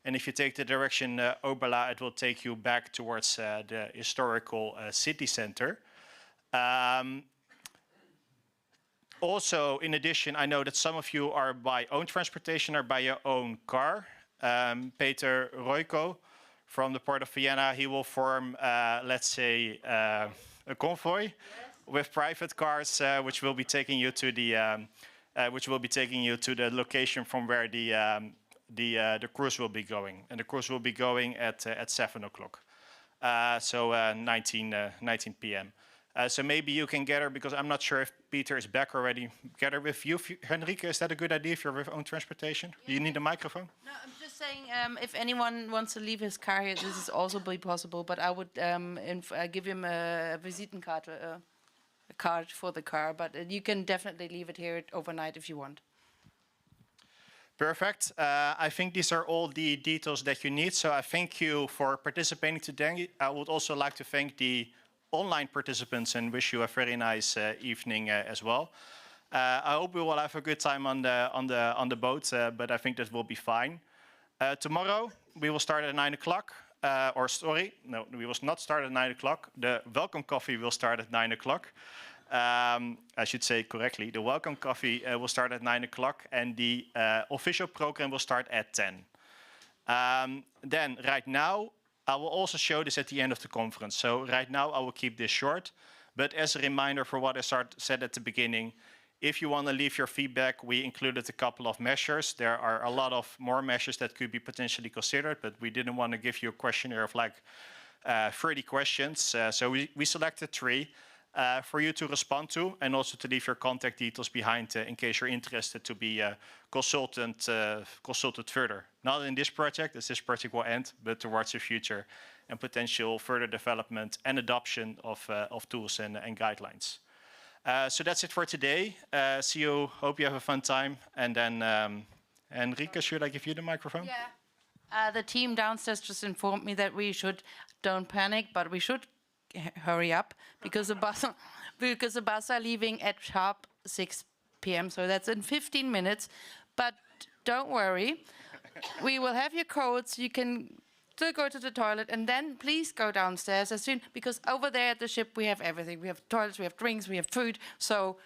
S10: And if you take the direction Oberla, it will take you back towards the historical city center. Also, in addition, I know that some of you are by own transportation or by your own car. Peter Royko from the Port of Vienna, he will form, let's say, a convoy with private cars, which will be taking you to the location from where the cruise will be going, and the cruise will be going at 7 o'clock, so 19 p.m. So maybe you can gather, because I'm not sure if Peter is back already. Gather with you, Henrike. Is that a good idea if you're with own transportation? Yeah. Do you need a microphone?
S8: No, I'm just saying if anyone wants to leave his car here, this is also be possible. But I would give him a Visitenkarte, a card for the car. But you can definitely leave it here overnight if you want.
S10: Perfect. I think these are all the details that you need. So I thank you for participating today. I would also like to thank the online participants and wish you a very nice evening as well. I hope we will have a good time on the boat, but I think that will be fine. Tomorrow we will start at 9 o'clock. We will not start at 9 o'clock. The welcome coffee will start at 9 o'clock. I should say correctly, the welcome coffee will start at 9 o'clock, and the official program will start at 10. Then right now, I will also show this at the end of the conference. So right now I will keep this short, but as a reminder for what I said at the beginning, if you want to leave your feedback, we included a couple of measures. There are a lot of more measures that could be potentially considered, but we didn't want to give you a questionnaire of like 30 questions. So we selected 3 for you to respond to, and also to leave your contact details behind in case you're interested to be consulted further. Not in this project, as this project will end, but towards the future and potential further development and adoption of tools and guidelines. So that's it for today. See you. Hope you have a fun time. And then, Henrike, should I give you the microphone?
S8: Yeah. The team downstairs just informed me that we don't panic, but we should hurry up because the bus are leaving at sharp 6 p.m. So that's in 15 minutes. But don't worry, we will have your codes. You can still go to the toilet, and then please go downstairs as soon, because over there at the ship we have everything. We have toilets, we have drinks, we have food. So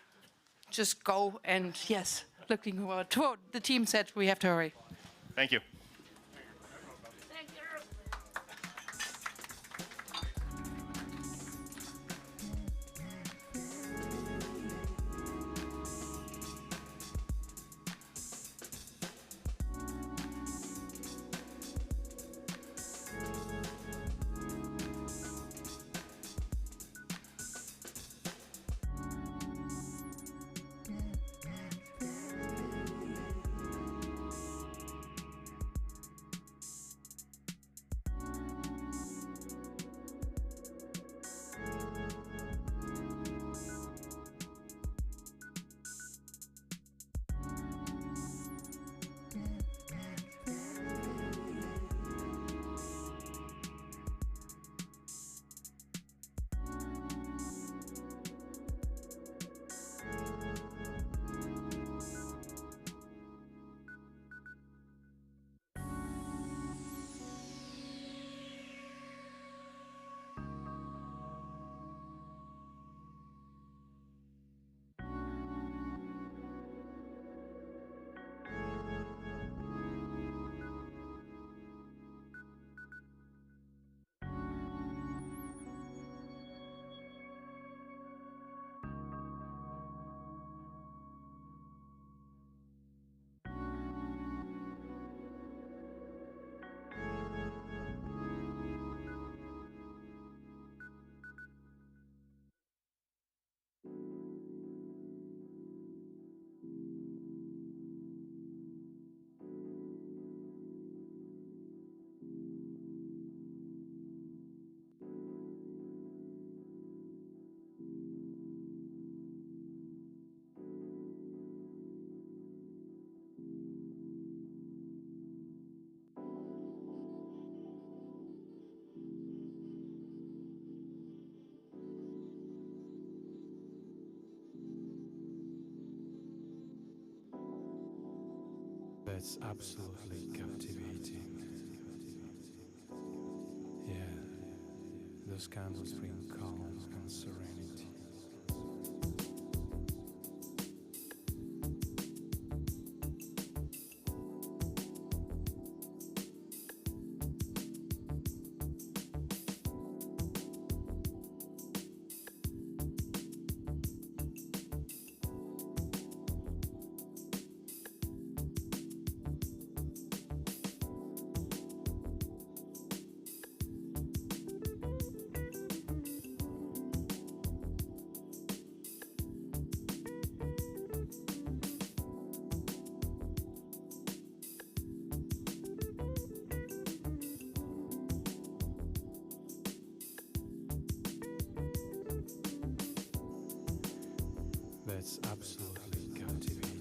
S8: just go, and yes, looking forward to what the team said, we have to hurry.
S10: Thank you.
S18: That's absolutely captivating. Yeah, those candles bring calm and serenity. That's absolutely captivating.